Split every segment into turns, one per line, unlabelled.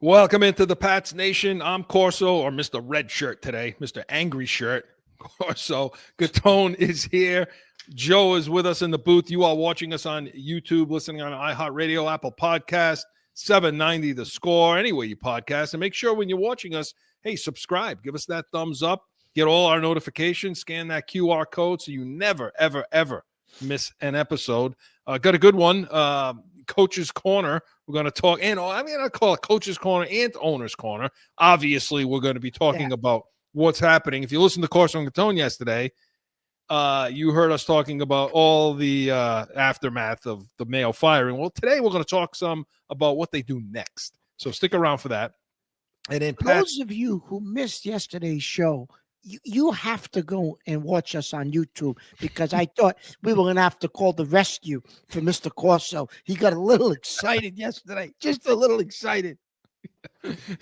Welcome into the Pats Nation. I'm Corso, or Mr. Red Shirt today, Mr. Angry Shirt. Corso. Gatone is here. Joe is with us in the booth. You are watching us on YouTube, listening on iHeartRadio, Apple Podcast, 790 The Score, anywhere you podcast. And make sure when you're watching us, hey, subscribe. Give us that thumbs up. Get all our notifications. Scan that QR code so you never, ever, ever miss an episode. Got a good one. Coach's Corner. We're going to talk, and I call it Coach's Corner and Owner's Corner. Obviously, we're going to be talking about what's happening. If you listened to Corso and Gatone yesterday, you heard us talking about all the aftermath of the Mayo firing. Well, today we're going to talk some about what they do next. So stick around for that. And then
those of you who missed yesterday's show, you have to go and watch us on YouTube, because I thought we were going to have to call the rescue for Mr. Corso. He got a little excited yesterday, just a little excited.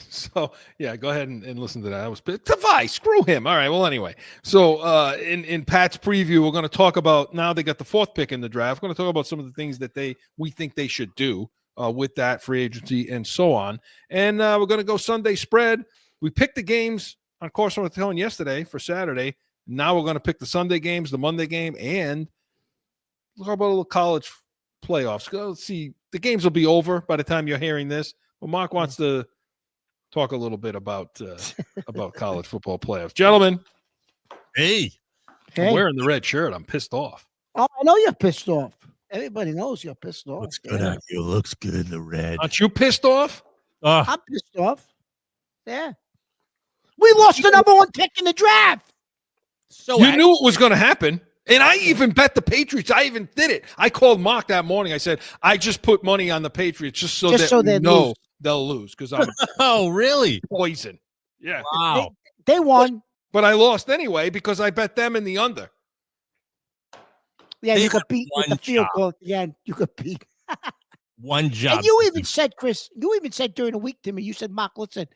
So, yeah, go ahead and listen to that. I was Tavai, screw him. All right, well, anyway. So, in Pat's preview, we're going to talk about, now they got the fourth pick in the draft. We're going to talk about some of the things that we think they should do with that free agency and so on. And we're going to go Sunday spread. We picked the games on Corso and Gatone yesterday for Saturday. Now we're going to pick the Sunday games, the Monday game, and we'll talk about a little college playoffs. Let's see. The games will be over by the time you're hearing this. But Mark wants to talk a little bit about college football playoffs. Gentlemen.
Hey.
I'm wearing the red shirt. I'm pissed off.
Oh, I know you're pissed off. Everybody knows you're pissed off.
Looks good on you. Looks good in the red.
Aren't you pissed off?
I'm pissed off. Yeah. We lost the number one pick in the draft.
So you knew it was going to happen. And I even bet the Patriots. I even did it. I called Mark that morning. I said, I just put money on the Patriots just so they know they'll lose, because I'm
oh, really?
Poison. Yeah.
Wow.
They won.
But I lost anyway because I bet them in the under.
Yeah, you could beat with the field goal at the end. You could beat.
One job.
And you even said, Chris, during the week to me, you said, Mark, listen,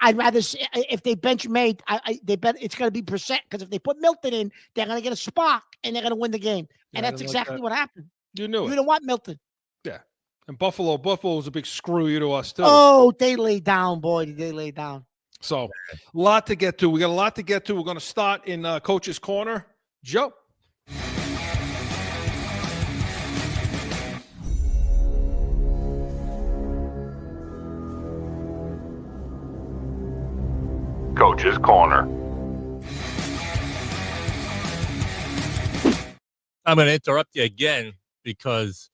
I'd rather if they bench May, they bet it's going to be percent, because if they put Milton in, they're going to get a spark and they're going to win the game. And that's exactly what happened.
You knew it.
You didn't want Milton.
Yeah. And Buffalo was a big screw you to us too.
Oh, they lay down, boy. They lay down.
So, a lot to get to. We got a lot to get to. We're going to start in Coach's Corner. Joe.
Coach's Corner.
I'm going to interrupt you again because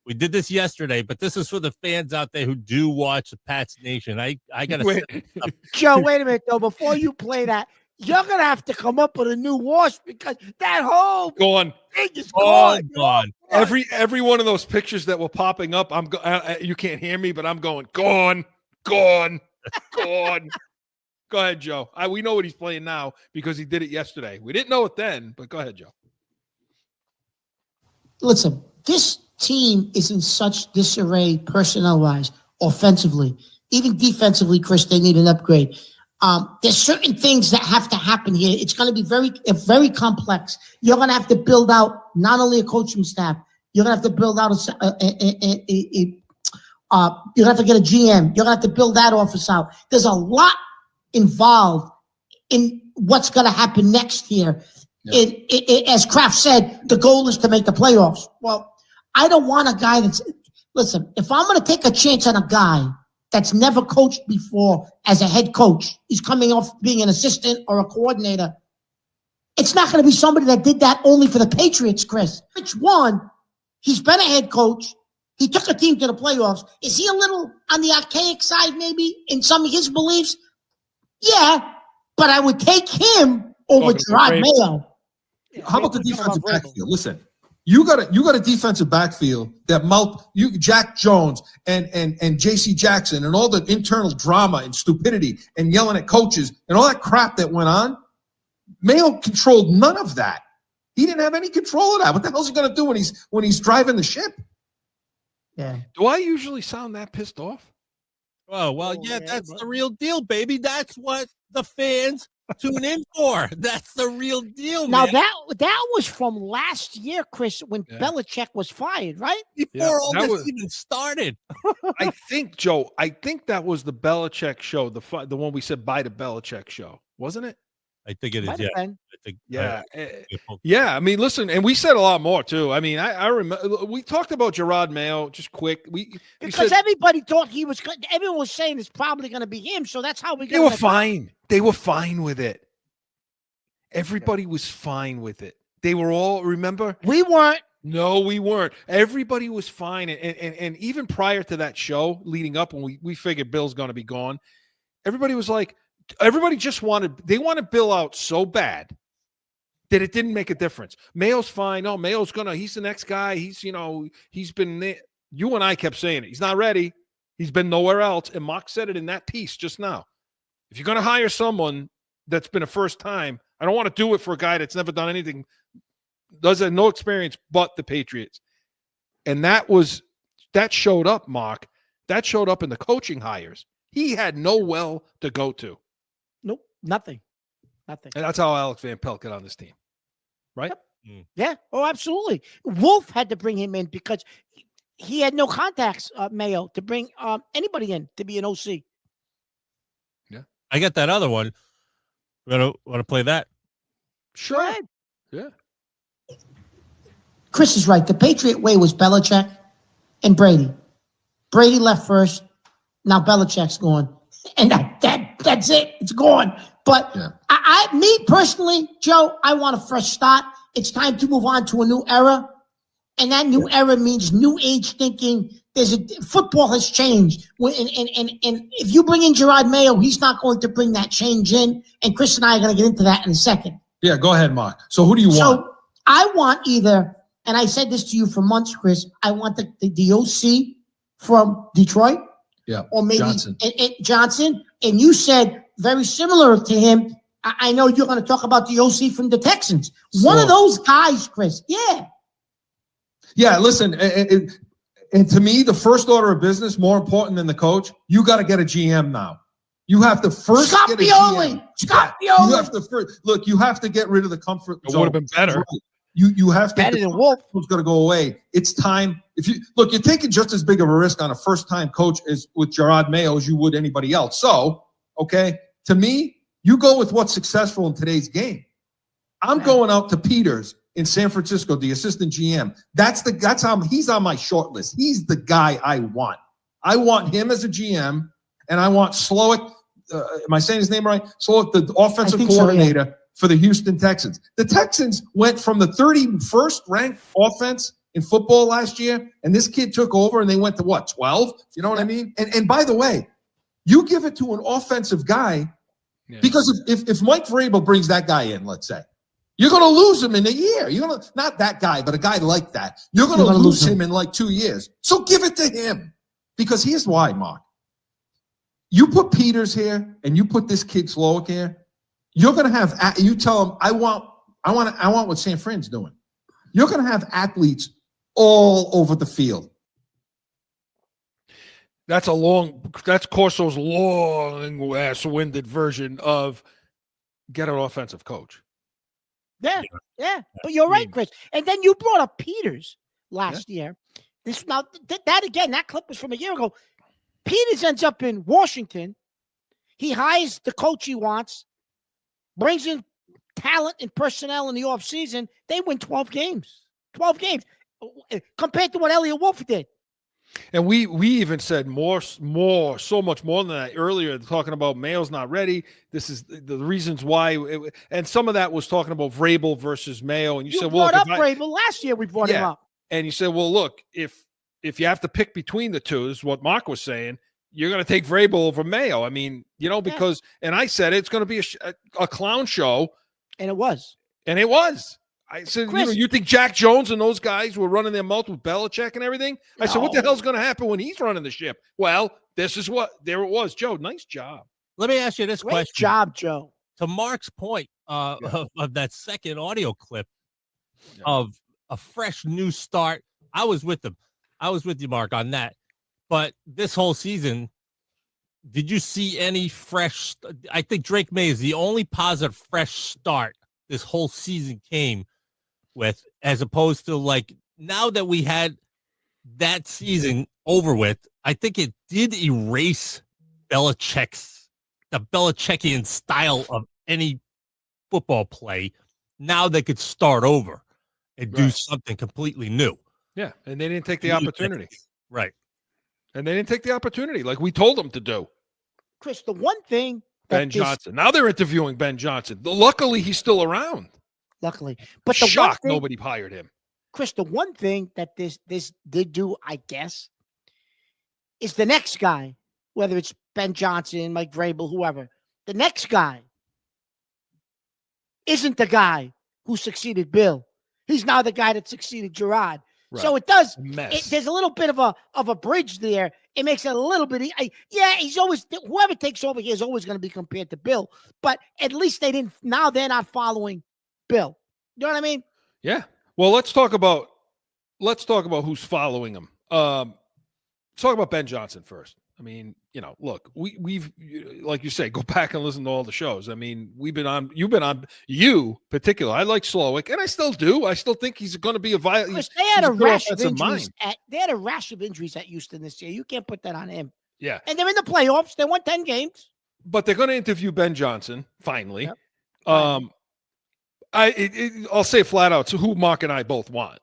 we did this yesterday, but this is for the fans out there who do watch the Pats Nation. I got to
Joe, wait a minute, though. Before you play that, you're going to have to come up with a new wash, because that whole
thing
is gone.
Every one of those pictures that were popping up, you can't hear me, but I'm going, gone. Go ahead, Joe. We know what he's playing now because he did it yesterday. We didn't know it then, but go ahead, Joe.
Listen, this team is in such disarray personnel-wise, offensively. Even defensively, Chris, they need an upgrade. There's certain things that have to happen here. It's going to be very complex. You're going to have to build out not only a coaching staff, you're going to have to build out you're going to have to get a GM. You're going to have to build that office out. There's a lot involved in what's going to happen next year. Yeah. As Kraft said, the goal is to make the playoffs. Well, I don't want a guy listen, if I'm going to take a chance on a guy that's never coached before as a head coach, he's coming off being an assistant or a coordinator, it's not going to be somebody that did that only for the Patriots, Chris. Which one? He's been a head coach. He took a team to the playoffs. Is he a little on the archaic side maybe in some of his beliefs? Yeah, but I would take him over Jerod Mayo.
How about the defensive backfield? Listen, you got a defensive backfield that Jack Jones and J.C. Jackson and all the internal drama and stupidity and yelling at coaches and all that crap that went on. Mayo controlled none of that. He didn't have any control of that. What the hell is he going to do when he's driving the ship?
Yeah.
Do I usually sound that pissed off?
Oh, well, yeah, that's the real deal, baby. That's what the fans tune in for. That's the real deal,
Now
man.
that was from last year, Chris, when
Yeah.
Belichick was fired, right?
Before all
that
this
was-
even started.
I think, Joe, that was the Belichick show, the one we said bye to Belichick show, wasn't it?
I think it is.
Might
Yeah.
have been.
I think.
Yeah.
I-
Yeah, I mean, listen, and we said a lot more too. I mean, I remember we talked about Jerod Mayo just quick. We
Because
said
everybody thought he was. Everyone was saying it's probably going to be him, so that's how we got.
they were fine. They were fine with it. Everybody was fine with it. They were all, remember?
We weren't.
No, we weren't. Everybody was fine. And even prior to that show, leading up when we figured Bill's going to be gone, everybody was like, everybody just wanted Bill out so bad that it didn't make a difference. Mayo's fine. No, he's the next guy. He's been there. You and I kept saying it. He's not ready. He's been nowhere else. And Mock said it in that piece just now. If you're going to hire someone that's been a first time, I don't want to do it for a guy that's never done anything, does have no experience but the Patriots. And that showed up, Mark. That showed up in the coaching hires. He had no well to go to.
Nope, nothing.
And that's how Alex Van Pelt got on this team. Right?
Yep. Yeah. Oh, absolutely. Wolf had to bring him in because he had no contacts, Mayo, to bring anybody in to be an OC.
Yeah.
I got that other one. Want to play that?
Sure.
Yeah.
Chris is right. The Patriot way was Belichick and Brady. Brady left first. Now Belichick's gone. And that's it. It's gone. But me personally, Joe, I want a fresh start. It's time to move on to a new era. And that new era means new age thinking. Football has changed. And if you bring in Jerod Mayo, he's not going to bring that change in. And Chris and I are going to get into that in a second.
Yeah, go ahead, Mark. So who do you want?
So I want either, and I said this to you for months, Chris, I want the OC from Detroit.
Yeah,
or maybe
Johnson.
Johnson. And you said very similar to him. I know you're going to talk about the OC from the Texans. One of those guys, Chris. Yeah.
Yeah, listen, and to me, the first order of business, more important than the coach, you got to get a GM now. You have to first
Scott
get a
Pioli.
GM.
Scott
You
Pioli.
have to first look. You have to get rid of the comfort
It
zone.
would have been better.
You have to.
Better than Wolf.
It's going to go away. It's time. If you look, you're taking just as big of a risk on a first-time coach as with Jerod Mayo as you would anybody else. So, okay, to me, you go with what's successful in today's game. I'm going out to Peters in San Francisco, the assistant GM. That's how he's on my short list. He's the guy I want. I want him as a GM, and I want Slowick. Am I saying his name right? Slowick, the offensive coordinator for the Houston Texans. The Texans went from the 31st ranked offense in football last year, and this kid took over, and they went to what, 12? You know what I mean? And by the way, you give it to an offensive guy because if Mike Vrabel brings that guy in, let's say, you're going to lose him in a year. You're going to not that guy, but a guy like that. You're going to lose him in like 2 years. So give it to him because here's why, Mark. You put Peters here and you put this kid Slowick here. You're going to have you tell him I want what San Fran's doing. You're going to have athletes all over the field.
That's Corso's long ass-winded version of get an offensive coach.
Yeah. But you're right, Chris. And then you brought up Peters last year. That clip was from a year ago. Peters ends up in Washington. He hires the coach he wants, brings in talent and personnel in the offseason. They win 12 games. 12 games compared to what Elliott Wolf did.
And we even said so much more than that earlier, talking about Mayo's not ready. This is the reasons why. And some of that was talking about Vrabel versus Mayo. And you said, well,
brought up Vrabel last year. We brought him up.
And you said, well, look, if you have to pick between the two, this is what Mark was saying, you're going to take Vrabel over Mayo. I mean, because, and I said it's going to be a clown show.
And it was.
I said, you think Jack Jones and those guys were running their mouth with Belichick and everything? I said, what the hell's going to happen when he's running the ship? Well, there it was. Joe, nice job.
Let me ask you this question.
Great job, Joe.
To Mark's point of that second audio clip of a fresh new start. I was with him. I was with you, Mark, on that. But this whole season, did you see any fresh? I think Drake May is the only positive fresh start this whole season came with, as opposed to like now that we had that season over with. I think it did erase the Belichickian style of any football play. Now they could start over and do
Right.
something completely new.
Yeah, and they didn't take the opportunity.
Right.
And they didn't take the opportunity like we told them to do.
Chris, the one thing
Ben Johnson. Now they're interviewing Ben Johnson. Luckily, he's still around.
Luckily, but the one
Shocked
thing,
nobody hired him.
Chris, the one thing that this did do, I guess, is the next guy, whether it's Ben Johnson, Mike Vrabel, whoever, the next guy isn't the guy who succeeded Bill. He's now the guy that succeeded Jerod.
Right.
So it does.
Mess.
There's a little bit of a bridge there. It makes it a little bit. Yeah, he's always, whoever takes over here is always going to be compared to Bill. But at least they didn't. Now they're not following Bill. You know what I mean?
Yeah. Well, let's talk about who's following him. Let's talk about Ben Johnson first. I mean, look, we've like you say, go back and listen to all the shows. I mean, you've been on particular. I like Slowick, and I still do. I still think he's going to be a violent.
They had a rash of injuries. They had a rash of injuries at Houston this year. You can't put that on him.
Yeah.
And they're in the playoffs. They won 10 games.
But they're going to interview Ben Johnson finally.
Yep.
I'll say flat out. So who Mark and I both want,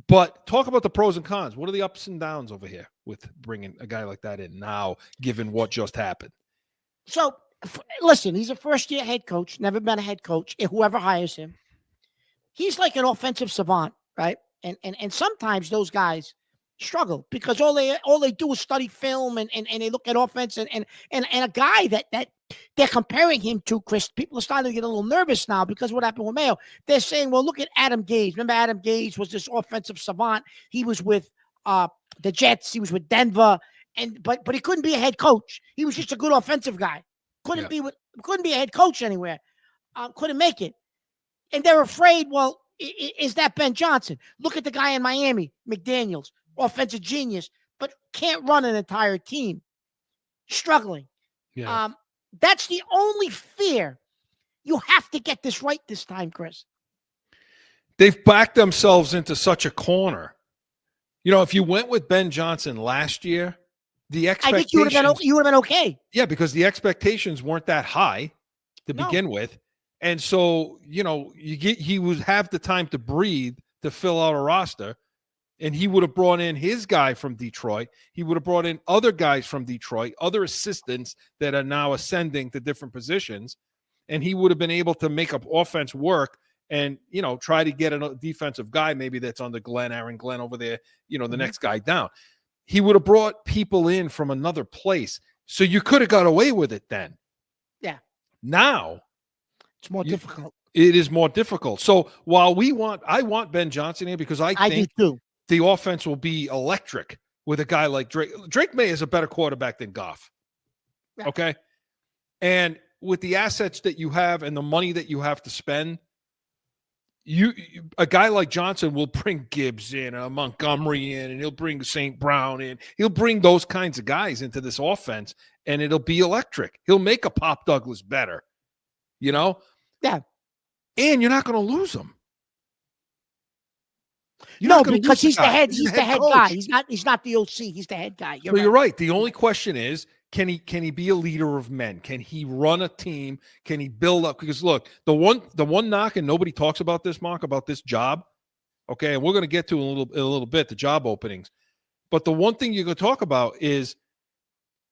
But talk about the pros and cons. What are the ups and downs over here with bringing a guy like that in now, given what just happened?
So, listen, he's a first-year head coach, never been a head coach, whoever hires him. He's like an offensive savant, right? And sometimes those guys struggle because all they do is study film and they look at offense and a guy that they're comparing him to, Chris, people are starting to get a little nervous now because what happened with Mayo. They're saying, well, look at Adam Gase. Remember Adam Gase was this offensive savant. He was with the Jets. He was with Denver. But he couldn't be a head coach. He was just a good offensive guy. Couldn't be a head coach anywhere. Couldn't make it. And they're afraid, well, is that Ben Johnson? Look at the guy in Miami, McDaniels, offensive genius, but can't run an entire team. Struggling.
Yeah.
That's the only fear. You have to get this right this time, Chris.
They've backed themselves into such a corner. If you went with Ben Johnson last year, the expectations,
I think you would have been okay.
Yeah, because the expectations weren't that high to begin with. And so, he would have the time to breathe to fill out a roster. And he would have brought in his guy from Detroit. He would have brought in other guys from Detroit, other assistants that are now ascending to different positions. And he would have been able to make up offense work and, try to get a defensive guy maybe that's under Aaron Glenn over there, the next guy down. He would have brought people in from another place. So you could have got away with it then.
Yeah.
Now
it's more difficult.
It is more difficult. So while I want Ben Johnson here because I think
do too.
The offense will be electric with a guy like Drake. Drake May is a better quarterback than Goff.
Yeah.
Okay. And with the assets that you have and the money that you have to spend, a guy like Johnson will bring Gibbs in, Montgomery in, and he'll bring St. Brown in. He'll bring those kinds of guys into this offense, and it'll be electric. He'll make a Pop Douglas better,
Yeah.
And you're not going to lose him.
Because he's the head. He's the head guy. He's not the OC. He's the head guy.
You're right. The only question is, can he be a leader of men? Can he run a team? Can he build up? Because look, the one knock, and nobody talks about this, Mark, about this job. Okay, and we're going to get to in a little bit the job openings. But the one thing you're going to talk about is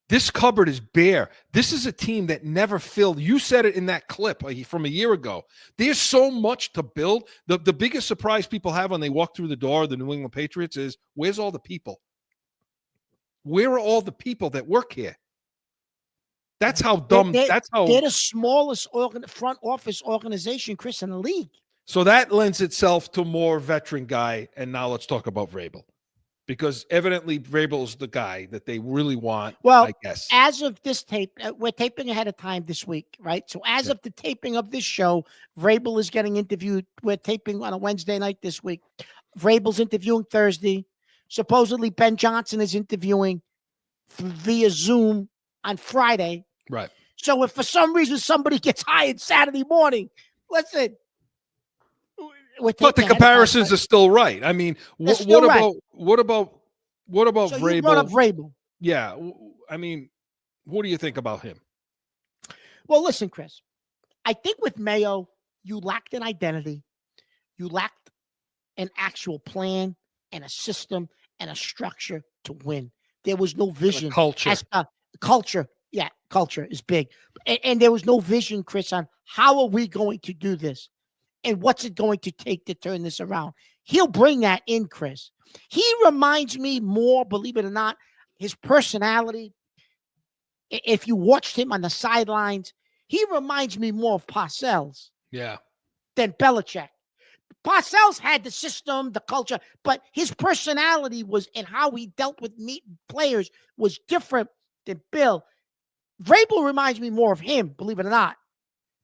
this cupboard is bare. This is a team that never filled. You said it in that clip from a year ago. There's so much to build. The biggest surprise people have when they walk through the door of the New England Patriots is, where's all the people? Where are all the people that work here? That's how dumb.
They're the smallest front office organization, Chris, in the league.
So that lends itself to more veteran guy. And now let's talk about Vrabel. Because evidently Vrabel's the guy that they really want, I guess.
As of this tape, we're taping ahead of time this week, right? So as of the taping of this show, Vrabel is getting interviewed. We're taping on a Wednesday night this week. Vrabel's interviewing Thursday. Supposedly Ben Johnson is interviewing via Zoom on Friday.
Right.
So if for some reason somebody gets hired Saturday morning, listen.
But the comparisons are still right. I mean, what about
So
Vrabel?
you brought up Vrabel.
Yeah. I mean, what do you think about him?
Well, listen, Chris. I think with Mayo, you lacked an identity. You lacked an actual plan and a system and a structure to win. There was no vision.
Culture.
Culture. Yeah, culture is big. And there was no vision, Chris, on how are we going to do this and what's it going to take to turn this around. He'll bring that in, Chris. He reminds me more, believe it or not, his personality. If you watched him on the sidelines, he reminds me more of Parcells than Belichick. Parcells had the system, the culture, but his personality was and how he dealt with players was different than Bill. Vrabel reminds me more of him, believe it or not,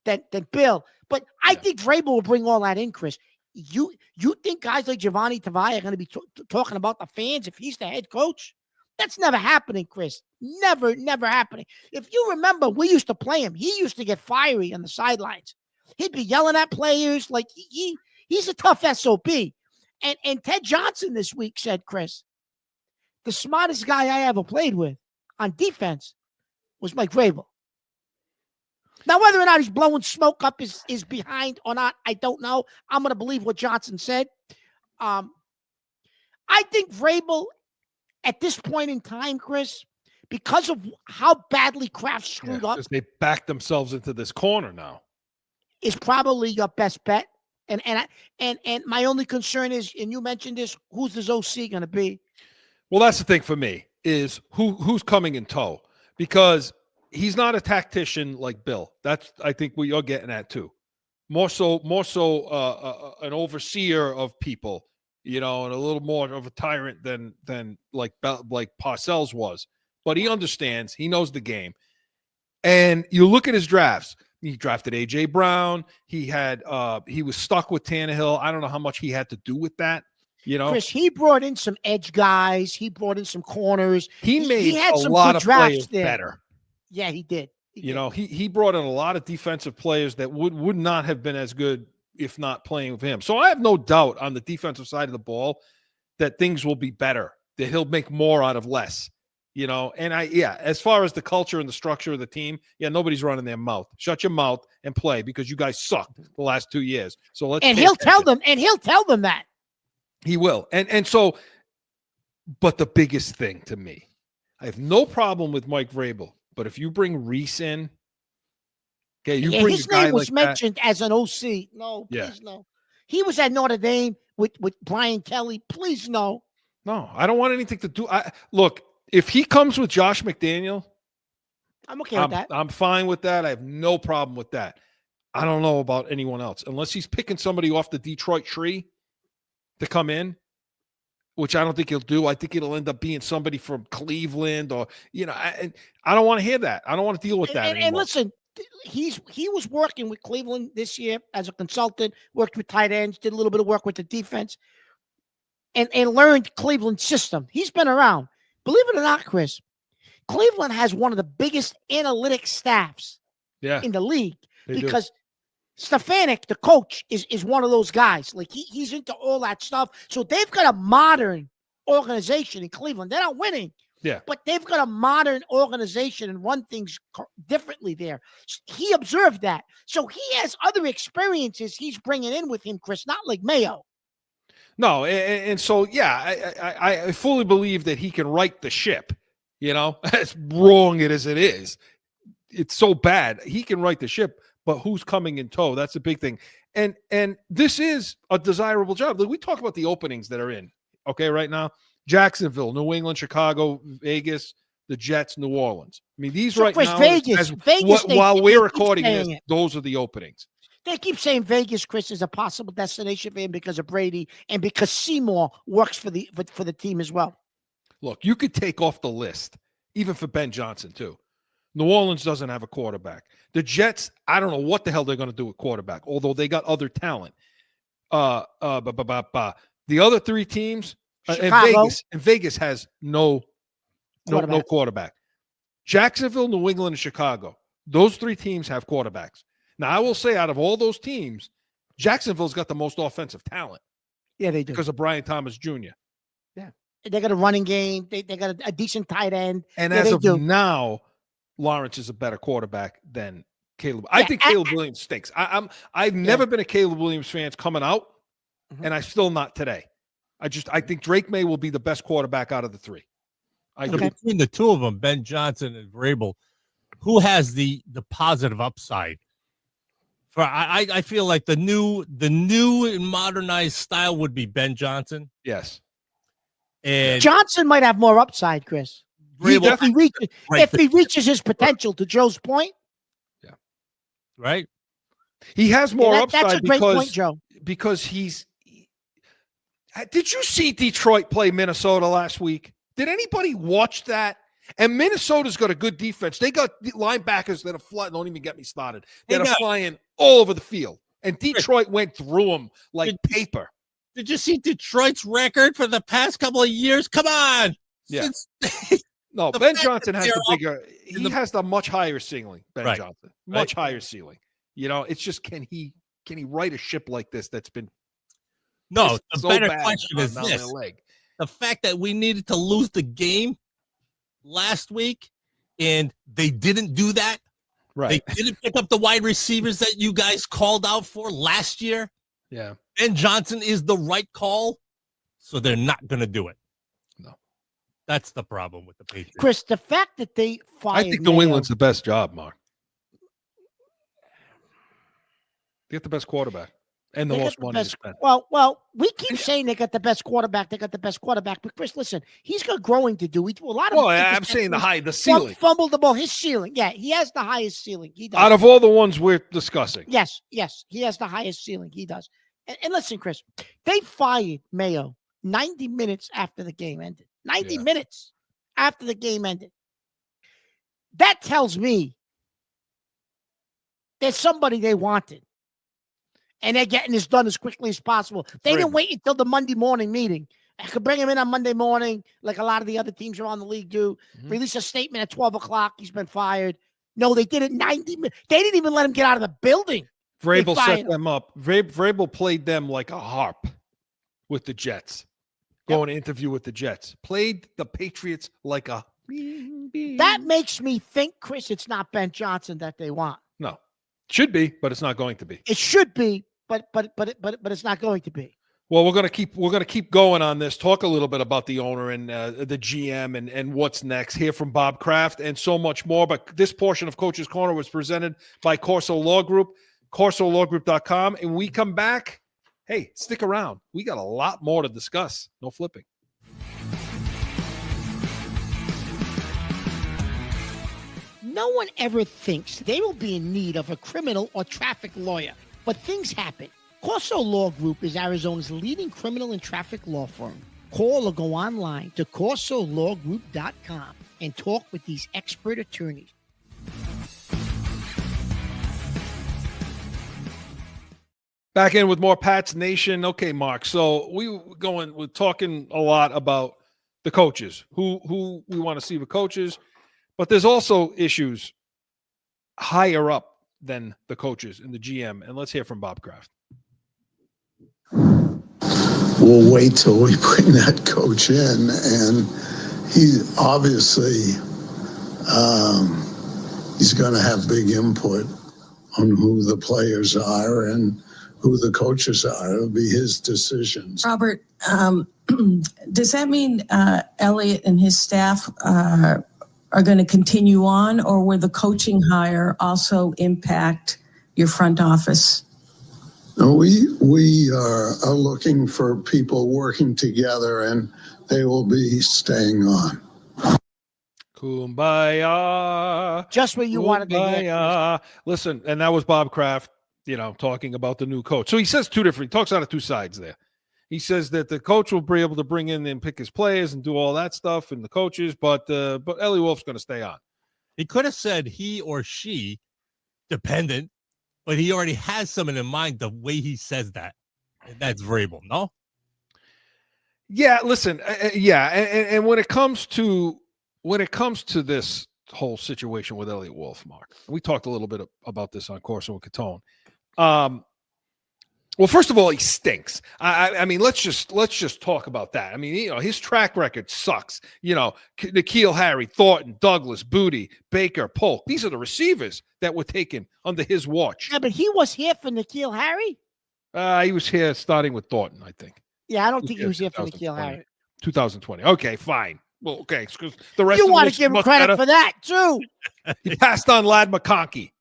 than Bill. But I think Vrabel will bring all that in, Chris. You think guys like Giovanni Tavai are going to be talking about the fans if he's the head coach? That's never happening, Chris. Never happening. If you remember, we used to play him. He used to get fiery on the sidelines. He'd be yelling at players like he's a tough SOB. And Ted Johnson this week said, Chris, the smartest guy I ever played with on defense was Mike Vrabel. Now, whether or not he's blowing smoke up is behind or not, I don't know. I'm going to believe what Johnson said. I think Vrabel, at this point in time, Chris, because of how badly Kraft screwed up,
they backed themselves into this corner now,
is probably your best bet. And my only concern is, and you mentioned this, who's this OC going to be?
Well, that's the thing for me is who's coming in tow, because he's not a tactician like Bill. That's, I think, what you're getting at too. More so, an overseer of people, and a little more of a tyrant than like Parcells was. But he understands. He knows the game. And you look at his drafts. He drafted A.J. Brown. He was stuck with Tannehill. I don't know how much he had to do with that.
Chris, he brought in some edge guys. He brought in some corners.
He had
some
a lot
good
of
drafts
players
there.
better.
Yeah, he did.
He brought in a lot of defensive players that would not have been as good if not playing with him. So I have no doubt on the defensive side of the ball that things will be better, that he'll make more out of less. And as far as the culture and the structure of the team, nobody's running their mouth. Shut your mouth and play, because you guys sucked the last 2 years. So let's.
And he'll tell them that.
He will. And so, but the biggest thing to me, I have no problem with Mike Vrabel, but if you bring Reese in, okay, bring
his name was mentioned as an OC. No, please no. He was at Notre Dame with Brian Kelly. Please no.
No, I don't want anything to do. Look, if he comes with Josh McDaniel,
I'm okay with that.
I'm fine with that. I have no problem with that. I don't know about anyone else, unless he's picking somebody off the Detroit tree to come in, which I don't think he'll do. I think it'll end up being somebody from Cleveland or, I don't want to hear that. I don't want to deal with that anymore.
And listen, he was working with Cleveland this year as a consultant, worked with tight ends, did a little bit of work with the defense, and learned Cleveland's system. He's been around. Believe it or not, Chris, Cleveland has one of the biggest analytic staffs in the league because Stefanik, the coach, is one of those guys. Like he's into all that stuff. So they've got a modern organization in Cleveland. They're not winning.
Yeah.
But they've got a modern organization and run things differently there. He observed that. So he has other experiences he's bringing in with him, Chris, not like Mayo.
No, and so, I fully believe that he can right the ship, as wrong as it is. It's so bad. He can right the ship, but who's coming in tow? That's a big thing. And this is a desirable job. We talk about the openings that are in, okay, right now. Jacksonville, New England, Chicago, Vegas, the Jets, New Orleans. I mean, these right now,
Vegas,
while we're recording this, those are the openings.
They keep saying Vegas, Chris, is a possible destination for him because of Brady and because Seymour works for the team as well.
Look, you could take off the list, even for Ben Johnson, too. New Orleans doesn't have a quarterback. The Jets, I don't know what the hell they're going to do with quarterback, although they got other talent. The other three teams, and Vegas has no No quarterback. Jacksonville, New England, and Chicago. Those three teams have quarterbacks. Now, I will say out of all those teams, Jacksonville's got the most offensive talent.
Yeah, they do.
Because of Brian Thomas Jr.
Yeah. They got a running game. They got a decent tight end.
And
Yeah,
as
they
of
do.
now, Lawrence is a better quarterback than Caleb. I think Caleb Williams stinks. I've never been a Caleb Williams fan coming out, and I'm still not today. I think Drake May will be the best quarterback out of the three.
Between the two of them, Ben Johnson and Vrabel, who has the positive upside? For I feel like the new and modernized style would be Ben Johnson.
Yes.
And
Johnson might have more upside, Chris.
Vrabel,
If he reaches his potential, to Joe's point.
Yeah.
Right.
He has more upside
that's a great point, Joe.
Because did you see Detroit play Minnesota last week? Did anybody watch that? And Minnesota's got a good defense. They got linebackers that are flying. Don't even get me started. That are flying all over the field. And Detroit went through them like paper.
Did you see Detroit's record for the past couple of years? Come on.
Yeah. No, Ben Johnson has the bigger. He has the much higher ceiling. Ben Johnson, much higher ceiling. You know, it's just can he right a ship like this that's been
the
so
better
bad
question is
on
this:
their leg.
the fact that we needed to lose the game last week, and they didn't do that.
Right.
They didn't pick up the wide receivers that you guys called out for last year.
Yeah.
Ben Johnson is the right call, so they're not going to do it.
No.
That's the problem with the Patriots.
Chris, the fact that they fired
I think New England's the best job, Mark. They get the best quarterback and the most money to spend.
Well, we keep saying they got the best quarterback. They got the best quarterback. But Chris, listen, he's got growing to do. A lot of.
Well, I'm saying the ceiling.
Fumbled the ball. His ceiling. Yeah, he has the highest ceiling. He does.
Out of all the ones we're discussing.
Yes, he has the highest ceiling. He does. And listen, Chris, they fired Mayo 90 minutes after the game ended. 90 minutes after the game ended. That tells me there's somebody they wanted. And they're getting this done as quickly as possible. They didn't wait until the Monday morning meeting. I could bring him in on Monday morning, like a lot of the other teams around the league do. Release a statement at 12 o'clock. He's been fired. No, they did it 90 minutes. They didn't even let him get out of the building.
Vrabel set them up. Vrabel played them like a harp with the Jets. Going to interview with the Jets. Played the Patriots like a...
That makes me think, Chris, it's not Ben Johnson that they want.
No. Should be, but it's not going to be.
It should be, but it's not going to be.
Well, we're gonna keep going on this. Talk a little bit about the owner and the GM and what's next. Hear from Bob Kraft and so much more. But this portion of Coach's Corner was presented by Corso Law Group, CorsoLawGroup.com. And we come back. Hey, stick around. We got a lot more to discuss. No flipping.
No one ever thinks they will be in need of a criminal or traffic lawyer, but things happen. Corso Law Group is Arizona's leading criminal and traffic law firm. Call or go online to CorsoLawGroup.com and talk with these expert attorneys.
Back in with more Pats Nation. Okay, Mark. So we're talking a lot about the coaches, who we want to see the coaches, but there's also issues higher up than the coaches and the GM. And let's hear from Bob Kraft.
We'll wait till we bring that coach in, and he obviously he's going to have big input on who the players are and who the coaches are. It'll be his decisions.
Robert, does that mean Elliott and his staff are going to continue on, or will the coaching hire also impact your front office?
No, we are looking for people working together, and they will be staying on.
Kumbaya.
Just what you wanted to hear.
Listen, and that was Bob Kraft, talking about the new coach. So he says he talks out of two sides there. He says that the coach will be able to bring in and pick his players and do all that stuff and the coaches, but Ellie Wolf's going to stay on.
He could have said he or she, dependent, but he already has someone in mind the way he says that. And that's Vrabel, no?
Yeah, listen, and when it comes to when it comes to this whole situation with Elliot Wolf, Mark, we talked a little bit about this on Corso and Catone. Well, first of all, he stinks. I mean, let's just talk about that. I mean, his track record sucks. N'Keal Harry, Thornton, Douglas, Booty, Baker, Polk. These are the receivers that were taken under his watch.
Yeah, but he was here for N'Keal Harry.
He was here starting with Thornton, I think.
Yeah, I don't think he was here for N'Keal Harry.
2020. Okay, fine. Well, okay, because the rest
You
of
want
us
to give him
much
credit
better.
for that too?
He passed on Lad McConkey.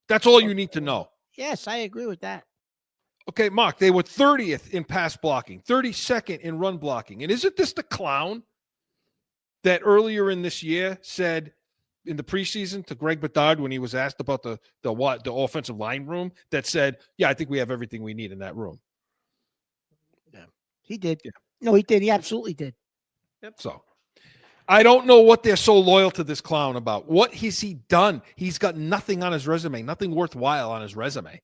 That's all you need to know.
Yes, I agree with that.
Okay, Mark, they were 30th in pass blocking, 32nd in run blocking. And isn't this the clown that earlier in this year said in the preseason to Greg Bedard when he was asked about the offensive line room that said, yeah, I think we have everything we need in that room.
Yeah, he did.
Yeah.
No, he did. He absolutely did.
Yep. So I don't know what they're so loyal to this clown about. What has he done? He's got nothing on his resume, nothing worthwhile on his resume.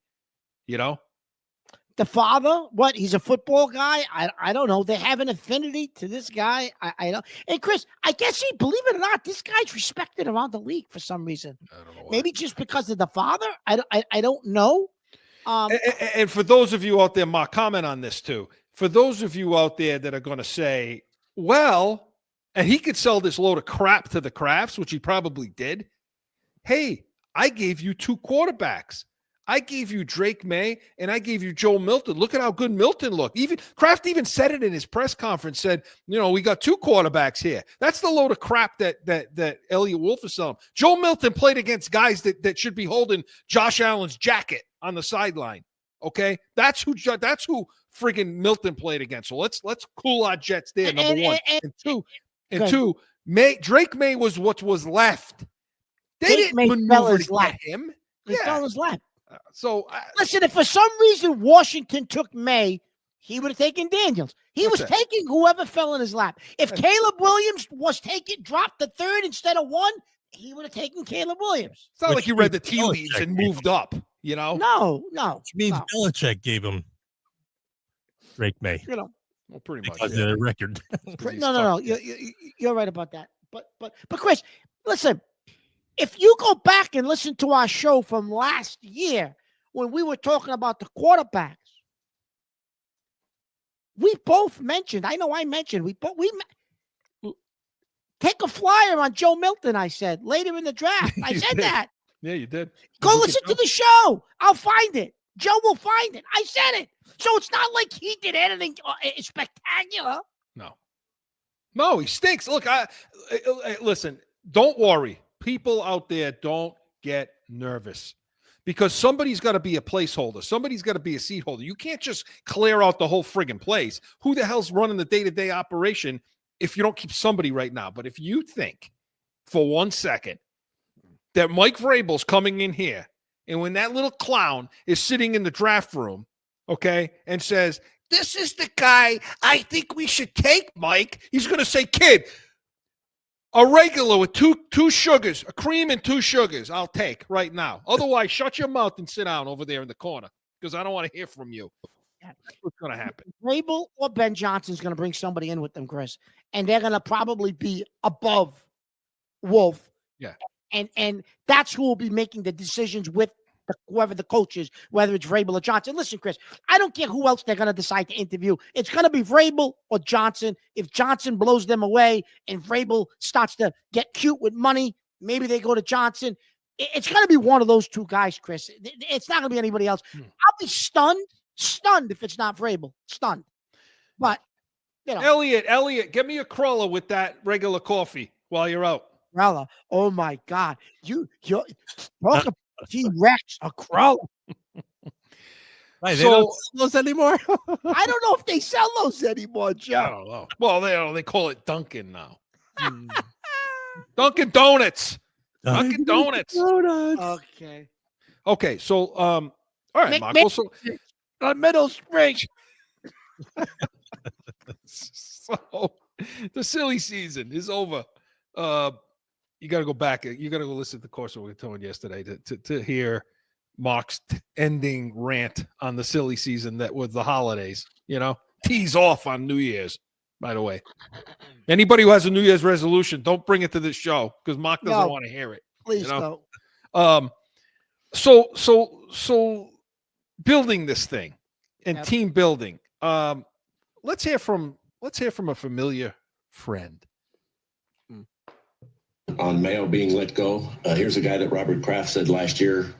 The father, what? He's a football guy. I don't know. They have an affinity to this guy. I don't. And Chris, I guess believe it or not, this guy's respected around the league for some reason.
I don't know why.
Maybe just because of the father. I don't know.
And for those of you out there, Mark, comment on this too. For those of you out there that are going to say, well, and he could sell this load of crap to the Krafts, which he probably did. Hey, I gave you 2 quarterbacks. I gave you Drake May and I gave you Joe Milton. Look at how good Milton looked. Even Kraft even said it in his press conference, said, we got 2 quarterbacks here. That's the load of crap that Elliot Wolf is selling. Joe Milton played against guys that should be holding Josh Allen's jacket on the sideline. Okay? That's who friggin' Milton played against. So let's cool our jets there, number one. And two, Drake May was what was left. They
Drake May
didn't
fell
maneuver
his
to
lap.
get him.
He fell in his lap.
So
Listen, if for some reason Washington took May, he would have taken Daniels. He was taking whoever fell in his lap. If Caleb Williams was dropped to 3rd instead of 1, he would have taken Caleb Williams.
It's not like you read the tea leaves and moved up,
No.
Which means Belichick gave him Drake May.
Well, pretty much.
Because of the record.
No. You're right about that. But Chris, listen. If you go back and listen to our show from last year when we were talking about the quarterbacks, we both mentioned, I know I mentioned, we take a flyer on Joe Milton, I said, later in the draft. I said that.
Yeah, you did.
Go listen to the show. I'll find it. Joe will find it. I said it. So it's not like he did anything spectacular.
No, he stinks. Look, listen, don't worry. People out there, don't get nervous because somebody's got to be a placeholder. Somebody's got to be a seat holder. You can't just clear out the whole friggin' place. Who the hell's running the day-to-day operation if you don't keep somebody right now? But if you think for 1 second that Mike Vrabel's coming in here and when that little clown is sitting in the draft room, okay, and says, this is the guy I think we should take, Mike, he's going to say, kid, a regular with two sugars, a cream and 2 sugars, I'll take right now. Otherwise, shut your mouth and sit down over there in the corner because I don't want to hear from you. That's what's going to happen.
Vrabel or Ben Johnson's going to bring somebody in with them, Chris, and they're going to probably be above Wolf.
Yeah.
And that's who will be making the decisions with whoever the coach is, whether it's Vrabel or Johnson. Listen, Chris, I don't care who else they're going to decide to interview. It's going to be Vrabel or Johnson. If Johnson blows them away and Vrabel starts to get cute with money, maybe they go to Johnson. It's going to be one of those 2 guys, Chris. It's not going to be anybody else. I'll be stunned if it's not Vrabel. Stunned. But,
Elliot, get me a cruller with that regular coffee while you're out.
Cruller. Oh, my God. You're talk about T-Rex, a cruller.
Right, they don't sell those anymore?
I don't know if they sell those anymore, Joe.
I don't know. Well, they call it Dunkin' now. Dunkin' Donuts. Dunkin' Donuts. Okay. So, all right, Michael. So,
Middle Spring.
So, the silly season is over. You got to go back. You got to go listen to the course we were telling yesterday to hear Mark's ending rant on the silly season that was the holidays. Tease off on New Year's. by the way. Anybody who has a New Year's resolution, don't bring it to this show because Mark doesn't
No.
want to hear it.
Please
know?
don't.
So building this thing and
Yep.
team building. Let's hear from a familiar friend.
On Mayo being let go, here's a guy that Robert Kraft said last year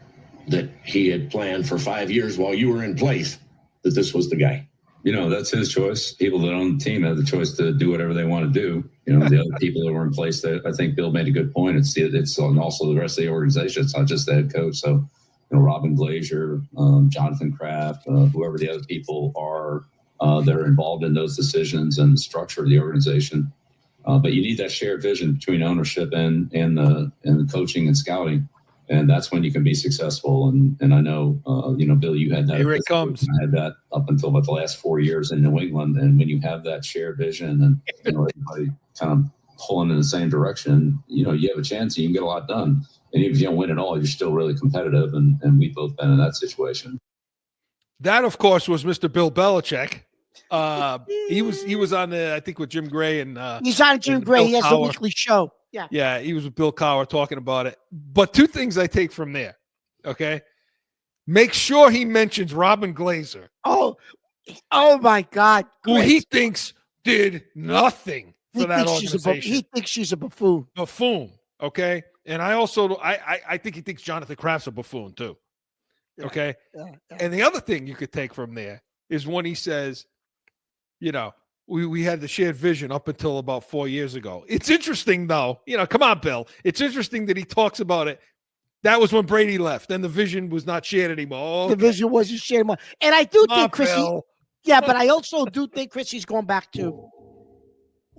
that he had planned for 5 years while you were in place, that this was the guy.
That's his choice. People that own the team have the choice to do whatever they want to do. The other people that were in place, that I think Bill made a good point. It's on also the rest of the organization. It's not just the head coach. So, Robin Glazier, Jonathan Kraft, whoever the other people are that are involved in those decisions and the structure of the organization. But you need that shared vision between ownership and the coaching and scouting. And that's when you can be successful. And I know, Bill, you had that.
Here it comes.
I had that up until about the last 4 years in New England. And when you have that shared vision and everybody kind of pulling in the same direction, you have a chance. You can get a lot done. And even if you don't win it all, you're still really competitive. And we've both been in that situation.
That, of course, was Mr. Bill Belichick. He was on I think with Jim Gray and
He's on Jim
and
Gray.
Bill
He has a
Cowher.
weekly show. Yeah.
Yeah, he was with Bill Cowher talking about it. But two things I take from there. Okay, make sure he mentions Robin Glazer,
Oh my God.
who
Chris,
he thinks did nothing for
he
that
thinks she's a
organization.
he thinks she's a buffoon.
Buffoon. Okay, and I also I think he thinks Jonathan Kraft's a buffoon too.
Yeah.
Okay,
Yeah.
and the other thing you could take from there is when he says, we had the shared vision up until about 4 years ago. It's interesting, though. Come on, Bill. It's interesting that he talks about it. That was when Brady left, and the vision was not shared anymore.
The vision wasn't shared. And I do
Come on,
think, Chris,
Bill.
yeah, but I also do think, Chris, he's going back to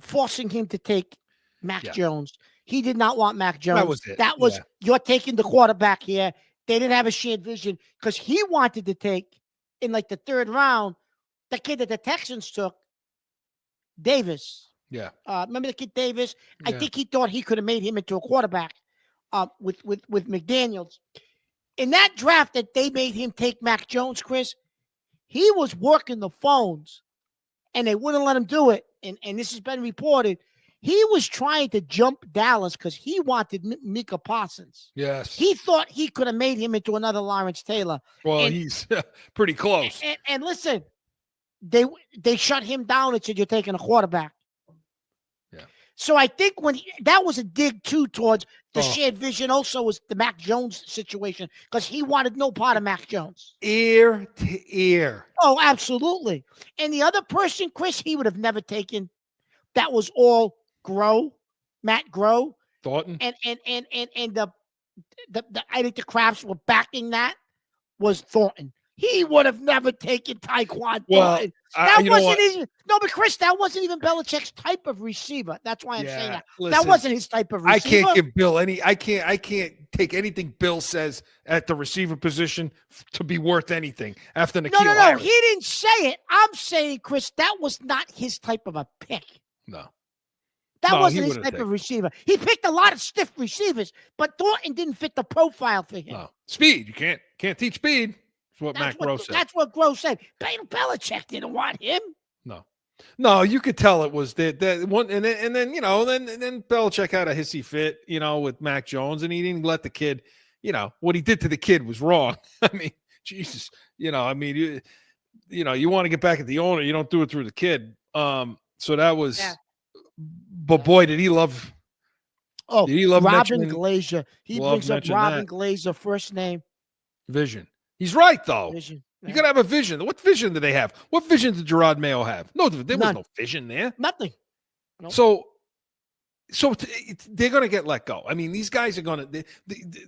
forcing him to take Mac
Yeah.
Jones. He did not want Mac Jones.
That was it.
That was,
Yeah.
you're taking the quarterback here. They didn't have a shared vision because he wanted to take, in like the third round, the kid that the Texans took, Davis.
Yeah.
Remember the kid Davis? I
Yeah.
think he thought he could have made him into a quarterback with McDaniels. In that draft that they made him take Mac Jones, Chris, he was working the phones and they wouldn't let him do it. And this has been reported. He was trying to jump Dallas because he wanted Micah Parsons.
Yes.
He thought he could have made him into another Lawrence Taylor.
Well,
and-
he's pretty close.
And listen, they shut him down and said, you're taking a quarterback.
Yeah.
So I think that was a dig too towards the
Oh.
shared vision also was the Mac Jones situation because he wanted no part of Mac Jones.
Ear to ear.
Oh, absolutely. And the other person, Chris, he would have never taken. That was all Matt Groh.
Thornton.
And the I think the Crafts were backing that was Thornton. He would have never taken Tyquan
Well,
Thornton.
I- you know what?
But Chris, that wasn't even Belichick's type of receiver. That's why I'm saying that. That
listen,
wasn't his type of receiver.
I can't give Bill I can't take anything Bill says at the receiver position to be worth anything after N'Keal
No.
Harris.
He didn't say it. I'm saying, Chris, that was not his type of a pick.
No.
That
No, he
wasn't his
wouldn't
type
take
of
it.
receiver. He picked a lot of stiff receivers, but Thornton didn't fit the profile for him.
No. Speed. You can't teach speed. That's what Matt Groh said.
That's what Groh said. Belichick didn't want him.
No, you could tell it was that one, and then then Belichick had a hissy fit, with Mac Jones, and he didn't let the kid, what he did to the kid was wrong. I mean, Jesus, you want to get back at the owner, you don't do it through the kid. So that was, but boy, did he love.
Oh,
did he love
Robin
mentioning
Glazer. He
love
brings up
mentioning
Robin
that.
Glazer, first name.
vision? He's right though.
Vision.
You gotta have a vision. What vision did they have? What vision did Jerod Mayo have? No, there was
None.
no vision there.
Nothing. Nope.
So they're going to get let go. I mean, these guys are going to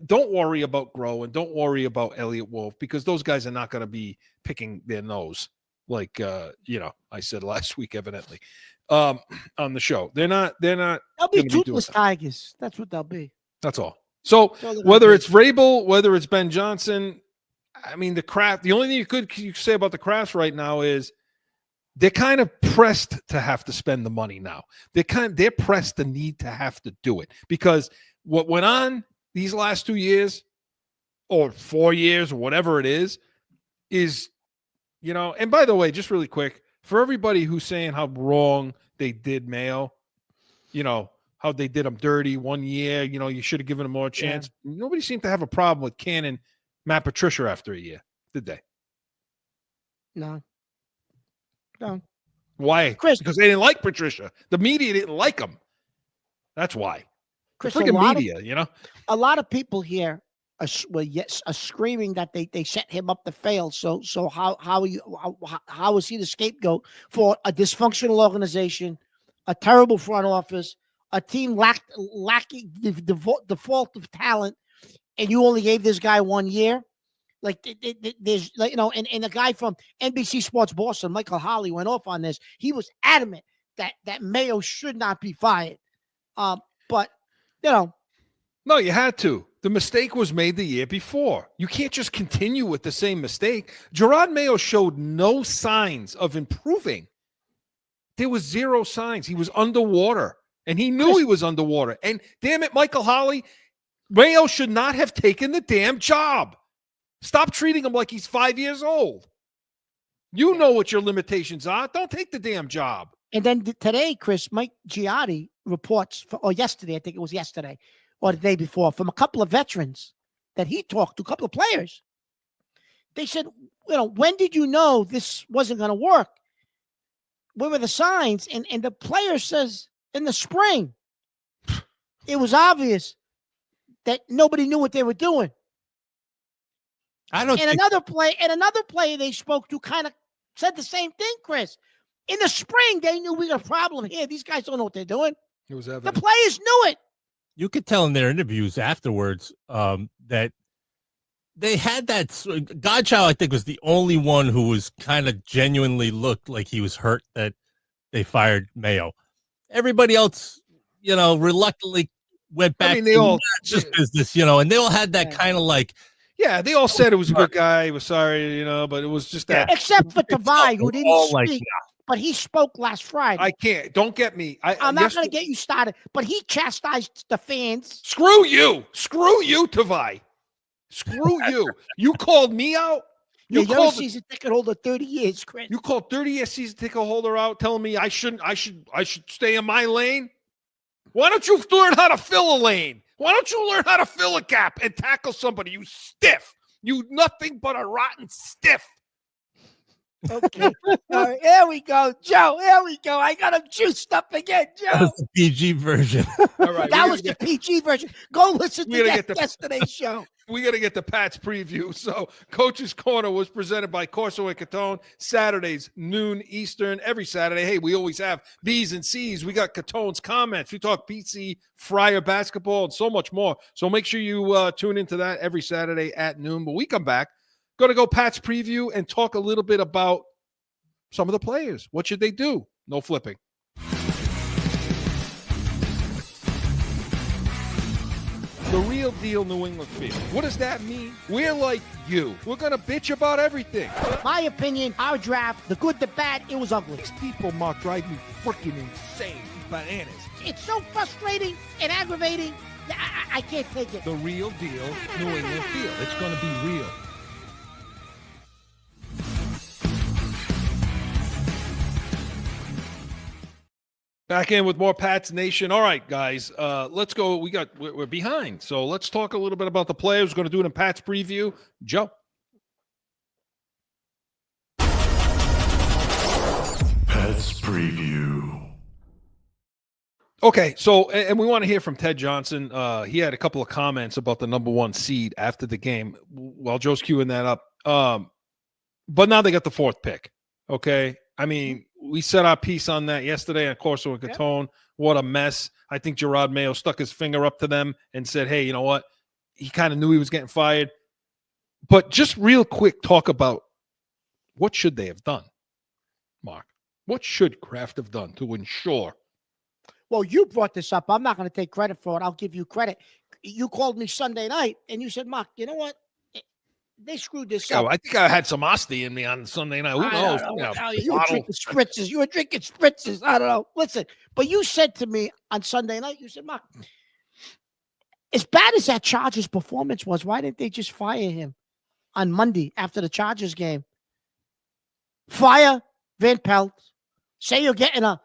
don't worry about Groh and don't worry about Elliott Wolf because those guys are not going to be picking their nose like I said last week, evidently, on the show. They're not.
They'll be
gonna be doing
toothless
that.
tigers. That's what they'll be.
That's all. So
That's all they're gonna
whether
be.
it's Vrabel, whether it's Ben Johnson, I mean the Kraft. The only thing you could say about the Krafts right now is they're kind of pressed to have to spend the money now. They're pressed to need to have to do it because what went on these last 2 years or 4 years or whatever it is, And by the way, just really quick, for everybody who's saying how wrong they did Mayo, how they did him dirty 1 year, you should have given him more chance. Yeah. Nobody seemed to have a problem with canning Matt Patricia after a year, did they?
No.
Why?
Chris,
because they didn't like Patricia. The media didn't like him. That's why.
Chris,
the freaking media,
A lot of people here are screaming that they set him up to fail. So how is he the scapegoat for a dysfunctional organization, a terrible front office, a team lacking the default of talent, and you only gave this guy 1 year? Like there's and a guy from NBC Sports Boston, Michael Holley, went off on this. He was adamant that Mayo should not be fired. But no,
you had to. The mistake was made the year before. You can't just continue with the same mistake. Jerod Mayo showed no signs of improving. There was zero signs. He was underwater, and he knew he was underwater. And damn it, Michael Holley, Mayo should not have taken the damn job. Stop treating him like he's 5 years old. You know what your limitations are. Don't take the damn job.
And then today, Chris, Mike Giotti reports, or yesterday, I think it was yesterday, or the day before, from a couple of veterans that he talked to, a couple of players. They said, when did you know this wasn't going to work? What were the signs? And the player says, in the spring, it was obvious that nobody knew what they were doing. Another player they spoke to kind of said the same thing, Chris. In the spring, they knew we got a problem here. These guys don't know what they're doing.
It was
evident. The players knew it.
You could tell in their interviews afterwards that they had that. Godchild, I think, was the only one who was kind of genuinely looked like he was hurt that they fired Mayo. Everybody else, reluctantly went back to just business, and they all had that kind of like.
Yeah, they all said it was a good guy. He was sorry, but it was just that.
Except for Tavai, who didn't speak, but he spoke last Friday.
I can't. Don't get me.
I'm not going to get you started, but he chastised the fans.
Screw you. Screw you, Tavai. Screw you. You called me out?
You called season ticket holder 30 years, Chris.
You called 30-year season ticket holder out telling me I should stay in my lane? Why don't you learn how to fill a lane? Why don't you learn how to fill a gap and tackle somebody, you stiff? You nothing but a rotten stiff.
Okay. All right, here we go. Joe, here we go. I got him juiced up again, Joe.
That was the PG version.
All right,
that was the PG version. Go listen to yesterday's show.
We got to get the Pats preview. So Coach's Corner was presented by Corso and Catone, Saturdays, noon Eastern, every Saturday. Hey, we always have B's and C's. We got Catone's comments. We talk PC, Friar basketball, and so much more. So make sure you tune into that every Saturday at noon. But we come back, going to go Pats preview and talk a little bit about some of the players. What should they do? No flipping. The real deal New England field. What does that mean? We're like you. We're going to bitch about everything.
My opinion, our draft, the good, the bad, it was ugly.
These people, Mark, drive me freaking insane. Bananas.
It's so frustrating and aggravating. I can't take it.
The real deal New England field. It's going to be real. Back in with more Pats Nation. All right, guys, let's go. We're behind, so let's talk a little bit about the players. We're going to do it in Pats preview. Joe.
Pats preview.
Okay, so and we want to hear from Ted Johnson. He had a couple of comments about the number one seed after the game while Joe's queuing that up. But now they got the fourth pick. Okay, I mean, we set our piece on that yesterday on Corso and Catone. Yep. What a mess. I think Jerod Mayo stuck his finger up to them and said, hey, you know what? He kind of knew he was getting fired. But just real quick, talk about what should they have done, Mark? What should Kraft have done to ensure?
Well, you brought this up. I'm not going to take credit for it. I'll give you credit. You called me Sunday night, and you said, Mark, you know what? They screwed this up.
I think I had some Asti in me on Sunday night. Who knows?
You were drinking spritzes. You were drinking spritzes. I don't know. Listen, but you said to me on Sunday night, you said, Mark, as bad as that Chargers performance was, why didn't they just fire him on Monday after the Chargers game? Fire Van Pelt. Say you're getting a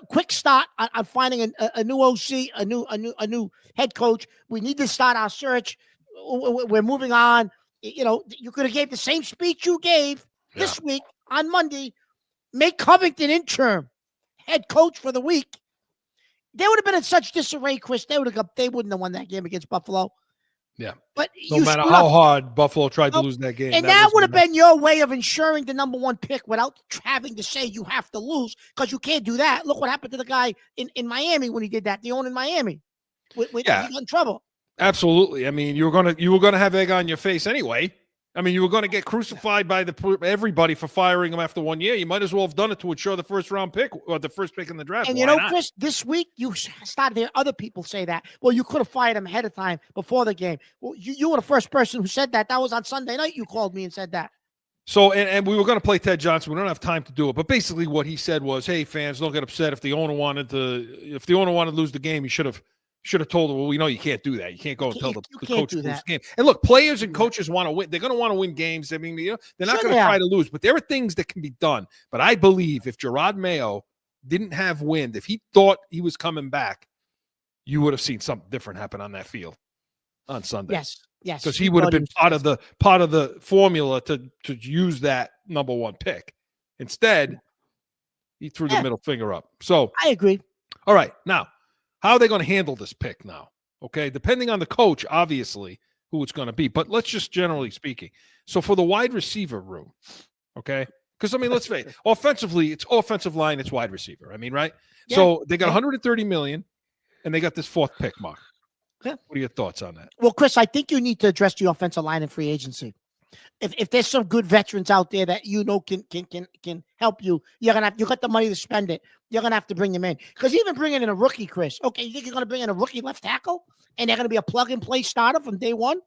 quick start on finding a new OC, a new head coach. We need to start our search. We're moving on. You know, you could have gave the same speech you gave this week on Monday. Make Covington interim head coach for the week. They would have been in such disarray, Chris. They wouldn't have won that game against Buffalo.
Yeah.
But
no matter how hard Buffalo tried to lose that game.
And that would have been your way of ensuring the number one pick without having to say you have to lose, because you can't do that. Look what happened to the guy in Miami when he did that. The owner in Miami. He got in trouble.
Absolutely. I mean, you were gonna have egg on your face anyway. I mean, you were going to get crucified by everybody for firing him after 1 year. You might as well have done it to ensure the first round pick or the first pick in the draft.
And you know, Chris, this week you started hearing other people say that. Well, you could have fired him ahead of time before the game. Well, you were the first person who said that. That was on Sunday night. You called me and said that.
So, and we were going to play Ted Johnson. We don't have time to do it, but basically what he said was, "Hey, fans, don't get upset if the owner wanted to lose the game. He should have told them, well, we know you can't do that. You can't go and tell the coach to lose the game." And look, players and coaches want to win. They're going to want to win games. I mean, they're not going to try to lose, but there are things that can be done. But I believe if Jerod Mayo didn't have wind, if he thought he was coming back, you would have seen something different happen on that field on Sunday.
Yes.
Because he would have been part of the formula to use that number one pick. Instead, he threw the middle finger up. So
I agree.
All right. Now, how are they going to handle this pick now? Okay. Depending on the coach, obviously, who it's going to be. But let's just generally speaking. So for the wide receiver room, okay? Because, I mean, let's face it. Offensively, it's offensive line, it's wide receiver. I mean, right? Yeah. So they got $130 million, and they got this fourth pick, Mark. Yeah. What are your thoughts on that?
Well, Chris, I think you need to address the offensive line in free agency. If there's some good veterans out there that you know can help you, you got the money to spend it. You're gonna have to bring them in, because even bringing in a rookie, Chris. Okay, you think you're gonna bring in a rookie left tackle and they're gonna be a plug and play starter from day one?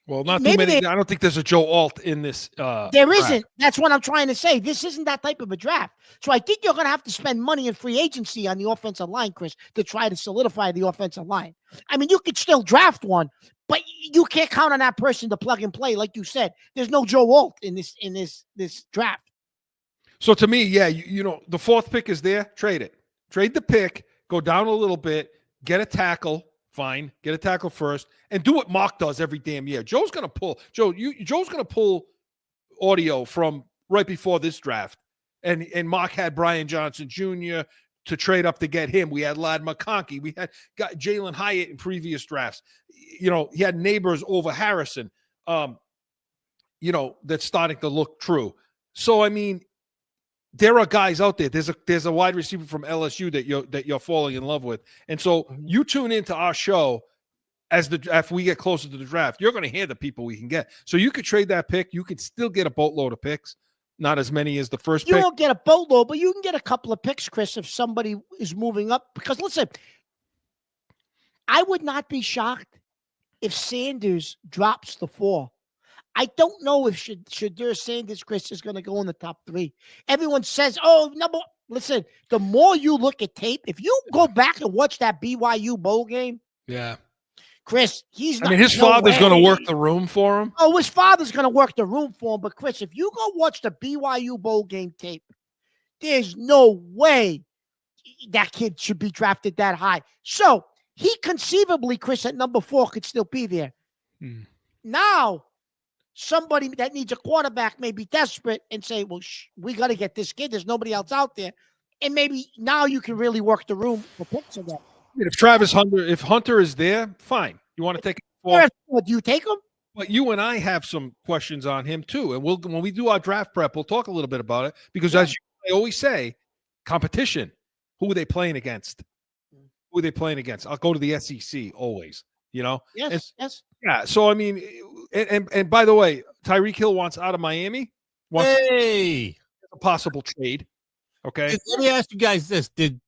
Well, not too many. I don't think there's a Joe Alt in this.
There isn't. That's what I'm trying to say. This isn't that type of a draft. So I think you're going to have to spend money in free agency on the offensive line, Chris, to try to solidify the offensive line. I mean, you could still draft one, but you can't count on that person to plug and play, like you said. There's no Joe Alt in this draft.
So to me, yeah, you know, the fourth pick is there. Trade it. Trade the pick. Go down a little bit. Get a tackle. Fine, get a tackle first, and do what Mark does every damn year. Joe's going to pull audio from right before this draft, and Mark had Brian Johnson Jr. to trade up to get him. We had Ladd McConkey. We had got Jalen Hyatt in previous drafts. You know, he had Neighbors over Harrison. You know, that's starting to look true. So I mean, there are guys out there. There's a wide receiver from LSU that you're falling in love with, and so you tune into our show after we get closer to the draft. You're going to hear the people we can get. So you could trade that pick. You could still get a boatload of picks, not as many as the first pick.
You won't get a boatload, but you can get a couple of picks, Chris, if somebody is moving up. Because listen, I would not be shocked if Sanders drops the 4. I don't know if Shadur Sanders, Chris, is going to go in the top 3. Everyone says, listen, the more you look at tape, if you go back and watch that BYU bowl game,
yeah,
Chris, he's not.
I mean, his father's going to work the room for him.
Oh, his father's going to work the room for him. But, Chris, if you go watch the BYU bowl game tape, there's no way that kid should be drafted that high. So he conceivably, Chris, at number 4 could still be there. Now, somebody that needs a quarterback may be desperate and say, well, we got to get this kid. There's nobody else out there. And maybe now you can really work the room for picks again.
I mean, if Hunter is there, fine. You want to take him?
Do you take him?
But you and I have some questions on him too. And when we do our draft prep, we'll talk a little bit about it, because as I always say, competition. Who are they playing against? Who are they playing against? I'll go to the SEC always, you know?
Yes.
Yeah. So, I mean, and by the way, Tyreek Hill wants out of Miami.
Hey,
a possible trade. Okay.
Let me ask you guys this. Did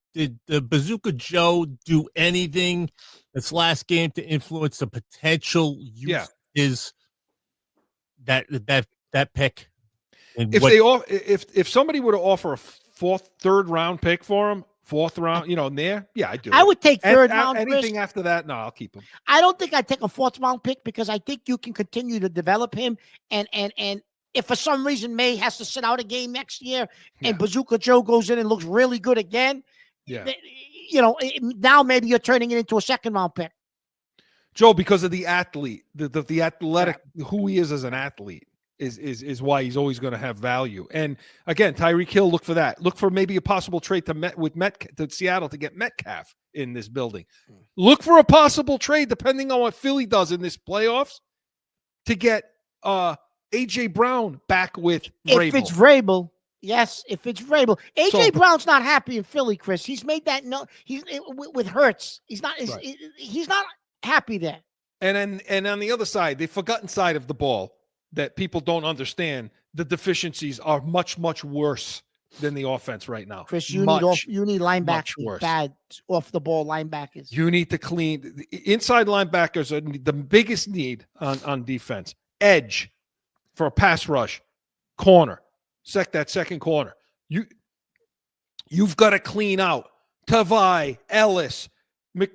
the Bazooka Joe do anything this last game to influence the potential use is that pick?
If somebody were to offer a third round pick for him, 4th round, you know, I do.
I would take third round.
Anything after that, no, I'll keep him.
I don't think I'd take a 4th round pick, because I think you can continue to develop him and if for some reason May has to sit out a game next year and Bazooka Joe goes in and looks really good again, now maybe you're turning it into a second-round pick.
Joe, because of the athlete, the athletic, who he is as an athlete is why he's always going to have value. And again, Tyreek Hill, look for that. Look for maybe a possible trade to Seattle to get Metcalf in this building. Look for a possible trade, depending on what Philly does in this playoffs, to get A.J. Brown back with Vrabel.
If it's Vrabel, yes. If it's Vrabel, A.J. Brown's not happy in Philly, Chris. He's made that with Hurts. He's not happy there.
And on the other side, the forgotten side of the ball that people don't understand, the deficiencies are much, much worse than the offense right now.
Chris, you need linebackers, bad off the ball linebackers.
You need to clean inside linebackers are the biggest need on defense. Edge for a pass rush, corner, that second corner. You've got to clean out Tavai, Ellis,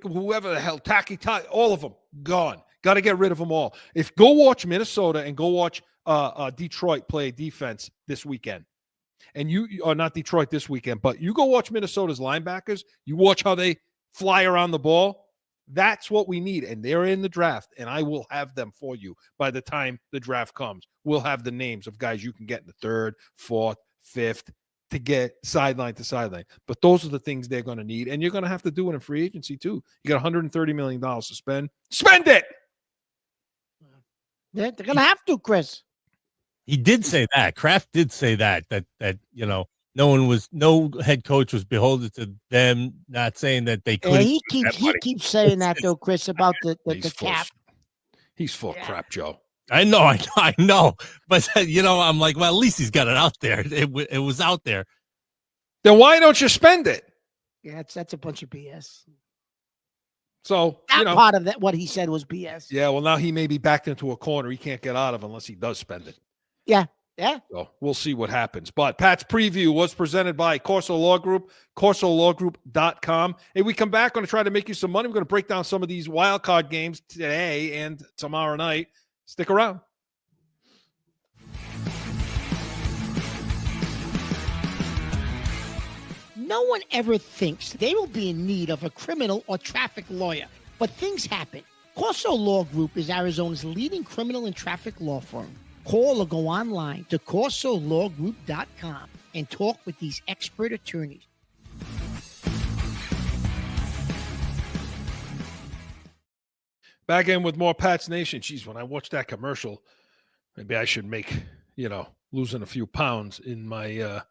whoever the hell, Taki, all of them gone. Got to get rid of them all. Go watch Minnesota and go watch Detroit play defense this weekend. And you are not Detroit this weekend, but you go watch Minnesota's linebackers. You watch how they fly around the ball. That's what we need. And they're in the draft, and I will have them for you by the time the draft comes. We'll have the names of guys you can get in the 3rd, 4th, 5th to get sideline to sideline. But those are the things they're going to need, and you're going to have to do it in free agency too. You got $130 million to spend. Spend it!
They're going to have to, Chris.
He did say that. Kraft did say that no head coach was beholden to them, not saying that they couldn't.
He keeps saying that though, Chris, about the cap.
He's full of crap, Joe.
I know. But I'm like, well, at least he's got it out there. It was out there.
Then why don't you spend it?
Yeah, that's a bunch of BS.
So
part of that, what he said was BS.
Yeah, well, now he may be backed into a corner he can't get out of unless he does spend it.
Yeah.
So we'll see what happens. But Pat's preview was presented by Corso Law Group, corsolawgroup.com. Hey, we come back, going to try to make you some money. We're going to break down some of these wild card games today and tomorrow night. Stick around.
No one ever thinks they will be in need of a criminal or traffic lawyer, but things happen. Corso Law Group is Arizona's leading criminal and traffic law firm. Call or go online to corsolawgroup.com and talk with these expert attorneys.
Back in with more Pat's Nation. Jeez, when I watched that commercial, maybe I should make, losing a few pounds in my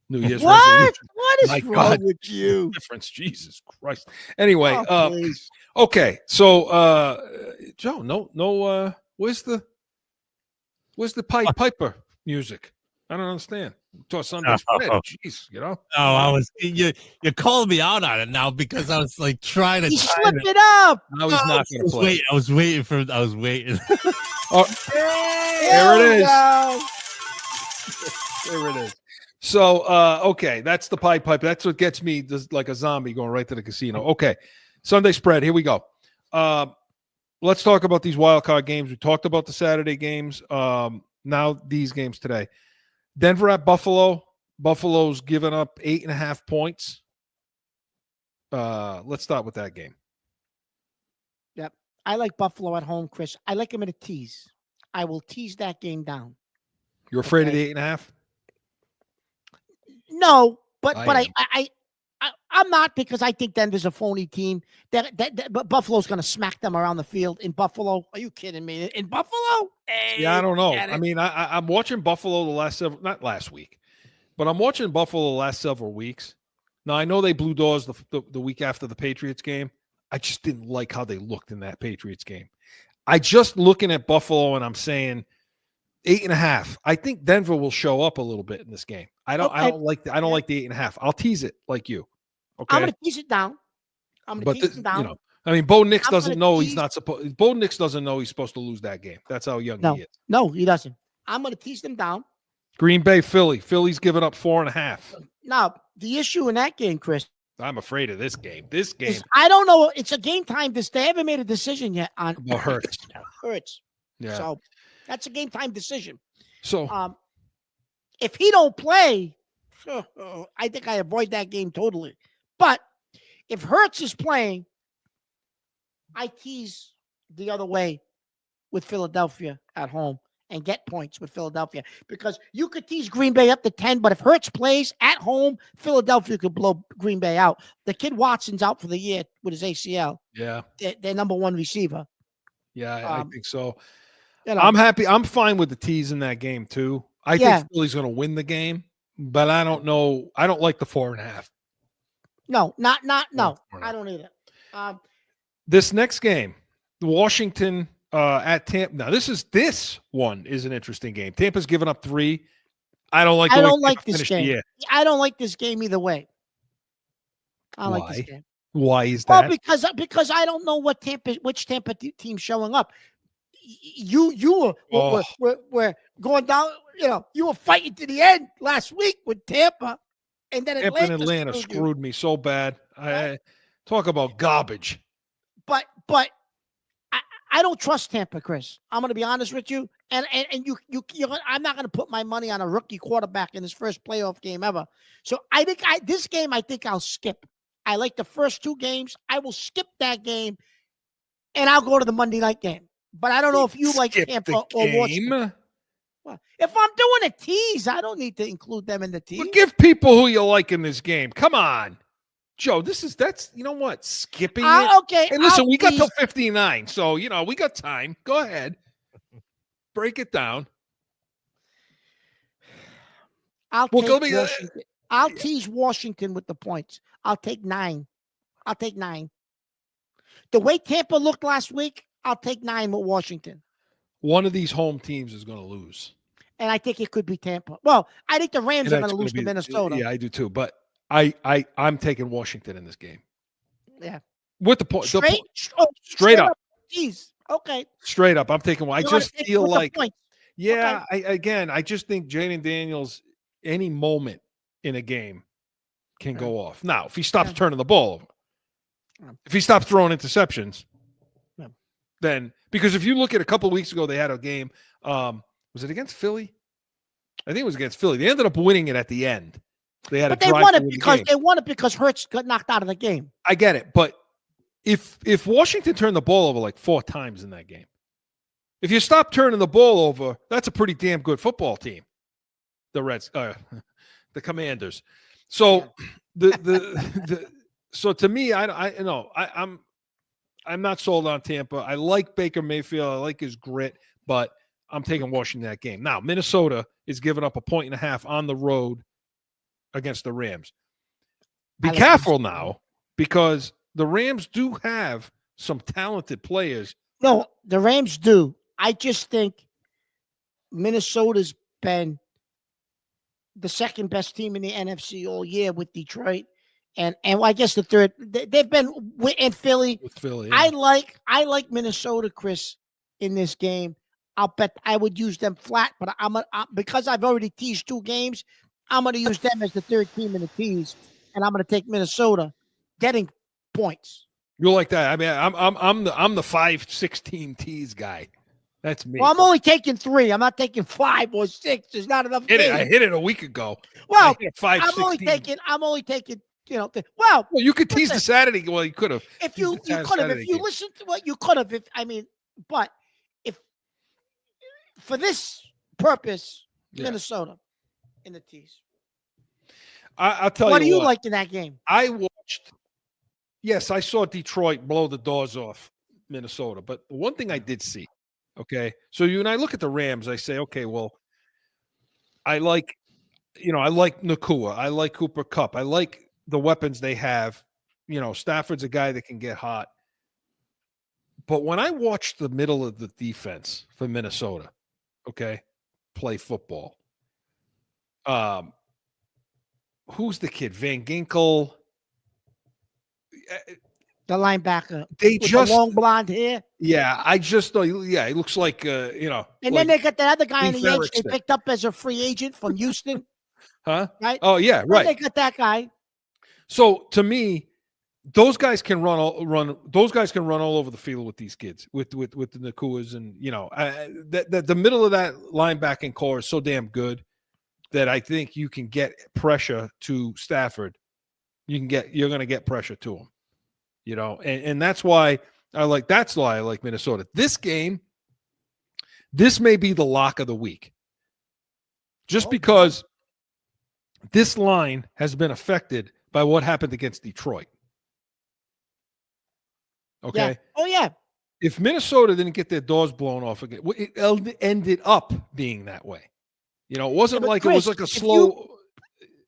New Year's resolution.
What is wrong with you?
Difference, Jesus Christ. Anyway,
please.
Okay. So, Joe, no. Where's the Piper music? I don't understand. To Sunday spread. Jeez,
Oh, I was you called me out on it now because I was like trying to.
He slipped it up.
No, he's not going to play.
I was waiting.
Oh, there it is. There it is. So, okay, that's the pipe. That's what gets me just like a zombie going right to the casino. Okay, Sunday spread. Here we go. Let's talk about these wild card games. We talked about the Saturday games. Now these games today. Denver at Buffalo. Buffalo's given up 8.5 points. Let's start with that game.
Yep. I like Buffalo at home, Chris. I like them at a tease. I will tease that game down.
You're afraid of the 8.5?
No, but I'm not, because I think Denver's a phony team. But Buffalo's going to smack them around the field. In Buffalo, are you kidding me? In Buffalo? Hey,
yeah, I don't know. I mean, I'm watching Buffalo not last week, but I'm watching Buffalo the last several weeks. Now, I know they blew doors the week after the Patriots game. I just didn't like how they looked in that Patriots game. I just looking at Buffalo and I'm saying 8.5. I think Denver will show up a little bit in this game. I don't like the 8.5. I'll tease it like you. Okay.
I'm going to tease it down.
Bo Nix doesn't know he's not supposed. Bo Nix doesn't know he's supposed to lose that game. That's how young he is.
No, he doesn't. I'm going to tease them down.
Green Bay, Philly. Philly's given up 4.5.
Now, the issue in that game, Chris.
I'm afraid of this game.
I don't know. It's a game time. They haven't made a decision yet on
Hurts.
Hurts.
Yeah.
So that's a game time decision.
So
if he don't play, I think I avoid that game totally. But if Hurts is playing, I tease the other way with Philadelphia at home and get points with Philadelphia, because you could tease Green Bay up to 10, but if Hurts plays at home, Philadelphia could blow Green Bay out. The kid Watson's out for the year with his ACL.
yeah,
Their number one receiver.
yeah, I think so.
You know,
I'm happy. I'm fine with the tease in that game too. I
Yeah.
think Philly's going to win the game, but I don't know. I don't like the 4.5.
no.
No,
I don't either.
This next game, Washington at Tampa. Now, this one is an interesting game. Tampa's given up 3. I don't like.
I
the way
don't like
Tampa
this
finished the
game.
year.
I don't like this game either way. I don't like
Why?
this game.
Why is
Well,
that?
because I don't know which Tampa team's showing up. You were going down. You know, you were fighting to the end last week with Tampa, and then
Tampa and Atlanta
screwed you.
screwed me so bad. I talk about garbage.
But I don't trust Tampa, Chris. I'm going to be honest with you, and you I'm not going to put my money on a rookie quarterback in his first playoff game ever. So I think this game I'll skip. I like the first 2 games. I will skip that game, and I'll go to the Monday night game. But I don't know if you like
Skip
Tampa
the
or Washington.
game.
Well, if I'm doing a tease, I don't need to include them in the tease.
Well, give people who you like in this game. Come on, Joe. That's you know what? Skipping it.
Okay.
Hey, listen, we got
tease.
till 59, so we got time. Go ahead, break it down.
I'll
Well,
take
go be-
Washington. I'll tease Washington with the points. I'll take 9. The way Tampa looked last week, I'll take 9 with Washington.
One of these home teams is going to lose.
And I think it could be Tampa. Well, I think the Rams
And
are
that's
going to
gonna
lose to
be-
Minnesota.
Yeah, I do too. But I'm taking Washington in this game.
Yeah.
With the point.
Straight
up.
Jeez. Okay.
Straight up. I'm taking. I
You're gonna
just
take
feel
with the
like.
points.
Yeah. I just think Jaden Daniels, any moment in a game, can go off. Now, if he stops turning the ball over, if he stops throwing interceptions, then because if you look at a couple of weeks ago, they had a game. Was it against Philly? I think it was against Philly. They ended up winning it at the end. They had
But
a
they
drive
won
to
it
win the
because
game.
they won it because Hurts got knocked out of the game.
I get it, but if Washington turned the ball over like 4 times in that game, if you stop turning the ball over, that's a pretty damn good football team. The Commanders. So so to me, I'm not sold on Tampa. I like Baker Mayfield. I like his grit, but I'm taking Washington that game. Now, Minnesota is giving up 1.5 on the road against the Rams. Be careful now, because the Rams do have some talented players.
No, the Rams do. I just think Minnesota's been the second best team in the NFC all year with Detroit. And I guess the third. They've been in Philly.
With Philly,
I like Minnesota, Chris, in this game. I'll bet I would use them flat, but because I've already teased 2 games, I'm going to use them as the third team in the tease, and I'm going to take Minnesota getting points.
You like that? I mean, I'm the 5-16 tees guy. That's me.
Well, I'm only taking 3. I'm not taking 5 or 6. There's not enough.
I hit it a week ago.
Well,
I'm
only taking. Well,
you could tease the Saturday. Well, you could have.
If you could have, if you listened to what you could have, but if for this purpose, Minnesota in the tees.
I'll tell you.
What do you like in that game?
I watched. Yes, I saw Detroit blow the doors off Minnesota, but the one thing I did see. Okay, so when I look at the Rams, I say, okay, well, I like Nakua, I like Cooper Kupp, I like the weapons they have. Stafford's a guy that can get hot. But when I watched the middle of the defense for Minnesota, okay, play football, who's the kid? Van Ginkel.
The linebacker.
They
with
just
the long blonde hair.
Yeah, I just thought. Yeah, he looks like
And then they got that other guy on the edge
Erickson.
they picked up as a free agent from Houston.
Huh?
Right?
Oh yeah, right.
Then they got that guy.
So to me, those guys can run. Those guys can run all over the field with these kids, with the Nakuas, and the middle of that linebacking core is so damn good that I think you can get pressure to Stafford. You're going to get pressure to him, and that's why I like Minnesota. This game, this may be the lock of the week, just because this line has been affected by what happened against Detroit. Okay.
Yeah. Oh yeah.
If Minnesota didn't get their doors blown off again, it ended up being that way. It wasn't like
Chris,
it was like a slow.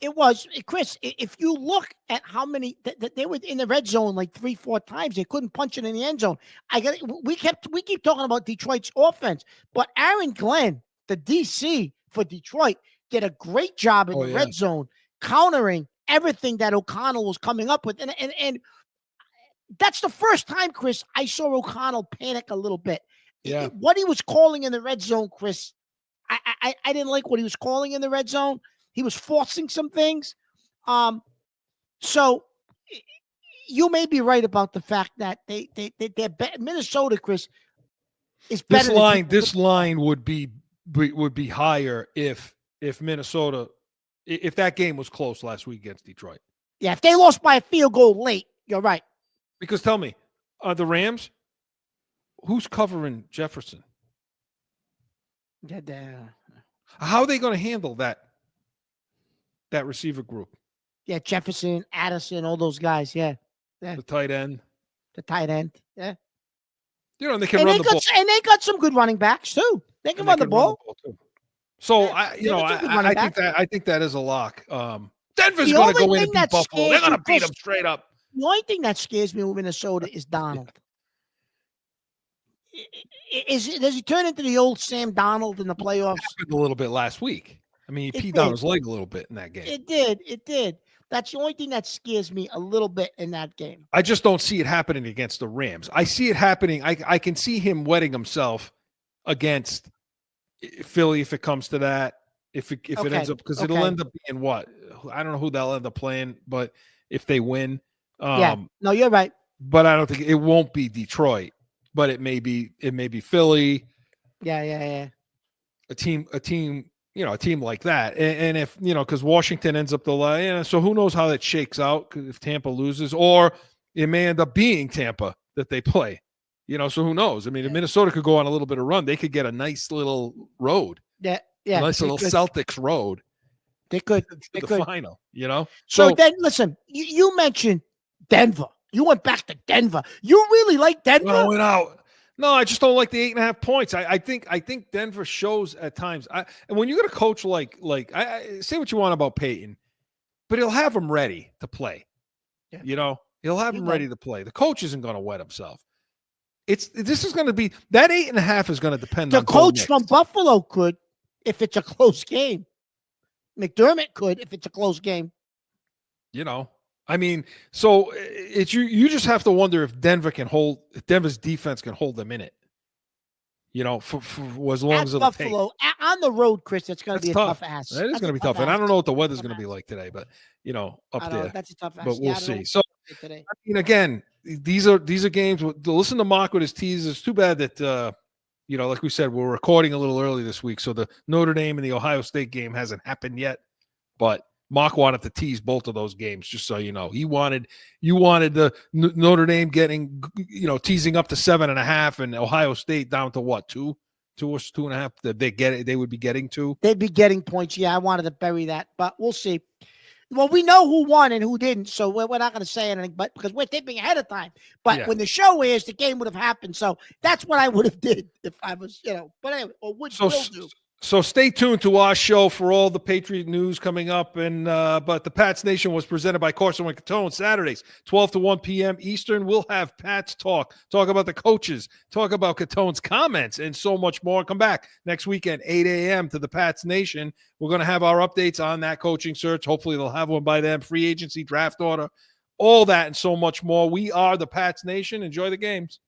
It was, Chris. If you look at how many that they were in the red zone like 3-4 times, they couldn't punch it in the end zone. We keep talking about Detroit's offense, but Aaron Glenn, the DC for Detroit, did a great job in the red zone, countering everything that O'Connell was coming up with, and that's the first time, Chris, I saw O'Connell panic a little bit.
Yeah.
What he was calling in the red zone, Chris, I didn't like what he was calling in the red zone. He was forcing some things. So you may be right about the fact that they're Minnesota, Chris, is better.
This line would be higher if Minnesota, if that game was close last week against Detroit.
Yeah, if they lost by a field goal late, you're right.
Because tell me, the Rams, who's covering Jefferson? How are they going to handle that receiver group?
Yeah, Jefferson, Addison, all those guys. Yeah.
The tight end.
Yeah.
And they can run the ball.
And they got some good running backs too. They can run the ball.
Too. So I think that is a lock. Denver's going to go in and beat Buffalo. They're going to beat them straight up.
The only thing that scares me with Minnesota is Donald. Does he turn into the old Sam Donald in the playoffs?
It happened a little bit last week. I mean, he peed down his leg a little bit in that game.
It did. That's the only thing that scares me a little bit in that game.
I just don't see it happening against the Rams. I see it happening. I can see him wetting himself against Philly if it comes to that. If it ends up, because it'll end up being what? I don't know who they'll end up playing, but if they win.
No, you're right.
But I don't think it won't be Detroit, but it may be Philly.
Yeah.
A team, a team like that. And if, because Washington ends up so who knows how that shakes out if Tampa loses, or it may end up being Tampa that they play, so who knows? I mean, if Minnesota could go on a little bit of run, they could get a nice little road.
Yeah.
A nice little Celtics road.
They could.
Final,
So then, listen, you mentioned Denver. You went back to Denver. You really like Denver?
I went out. No, I just don't like the 8.5 points. I think Denver shows at times. And when you're going to coach like I say what you want about Peyton, but he'll have him ready to play. Yeah. He'll have him ready to play. The coach isn't going to wet himself. This is going to be that 8.5 is going to depend on
the coach from Buffalo could if it's a close game. McDermott could if it's a close game.
I mean, so it's you just have to wonder if Denver's defense can hold them in it. For as long as it'll
Buffalo
take.
On the road, Chris, it's going to be a tough ass.
That is going to be tough, and I don't know what the weather's going to be like today, but up there,
that's a tough ass.
But we'll see. So I mean, again, these are games. Listen to Mark with his teases. It's too bad that like we said, we're recording a little early this week, so the Notre Dame and the Ohio State game hasn't happened yet, but Mark wanted to tease both of those games, just so you know. You wanted the Notre Dame getting, teasing up to 7.5, and Ohio State down to what, 2 or 2.5? That they would be getting to.
They'd be getting points. Yeah, I wanted to bury that, but we'll see. Well, we know who won and who didn't, so we're not going to say anything, but because we're tipping ahead of time. But when the show airs, the game would have happened. So that's what I would have did if I was, But anyway, or would still do.
So stay tuned to our show for all the Patriot news coming up. And but the Pats Nation was presented by Corso and Catone Saturdays, 12 to 1 p.m. Eastern. We'll have Pats talk about the coaches, talk about Catone's comments, and so much more. Come back next weekend, 8 a.m. to the Pats Nation. We're going to have our updates on that coaching search. Hopefully they'll have one by then. Free agency, draft order, all that and so much more. We are the Pats Nation. Enjoy the games.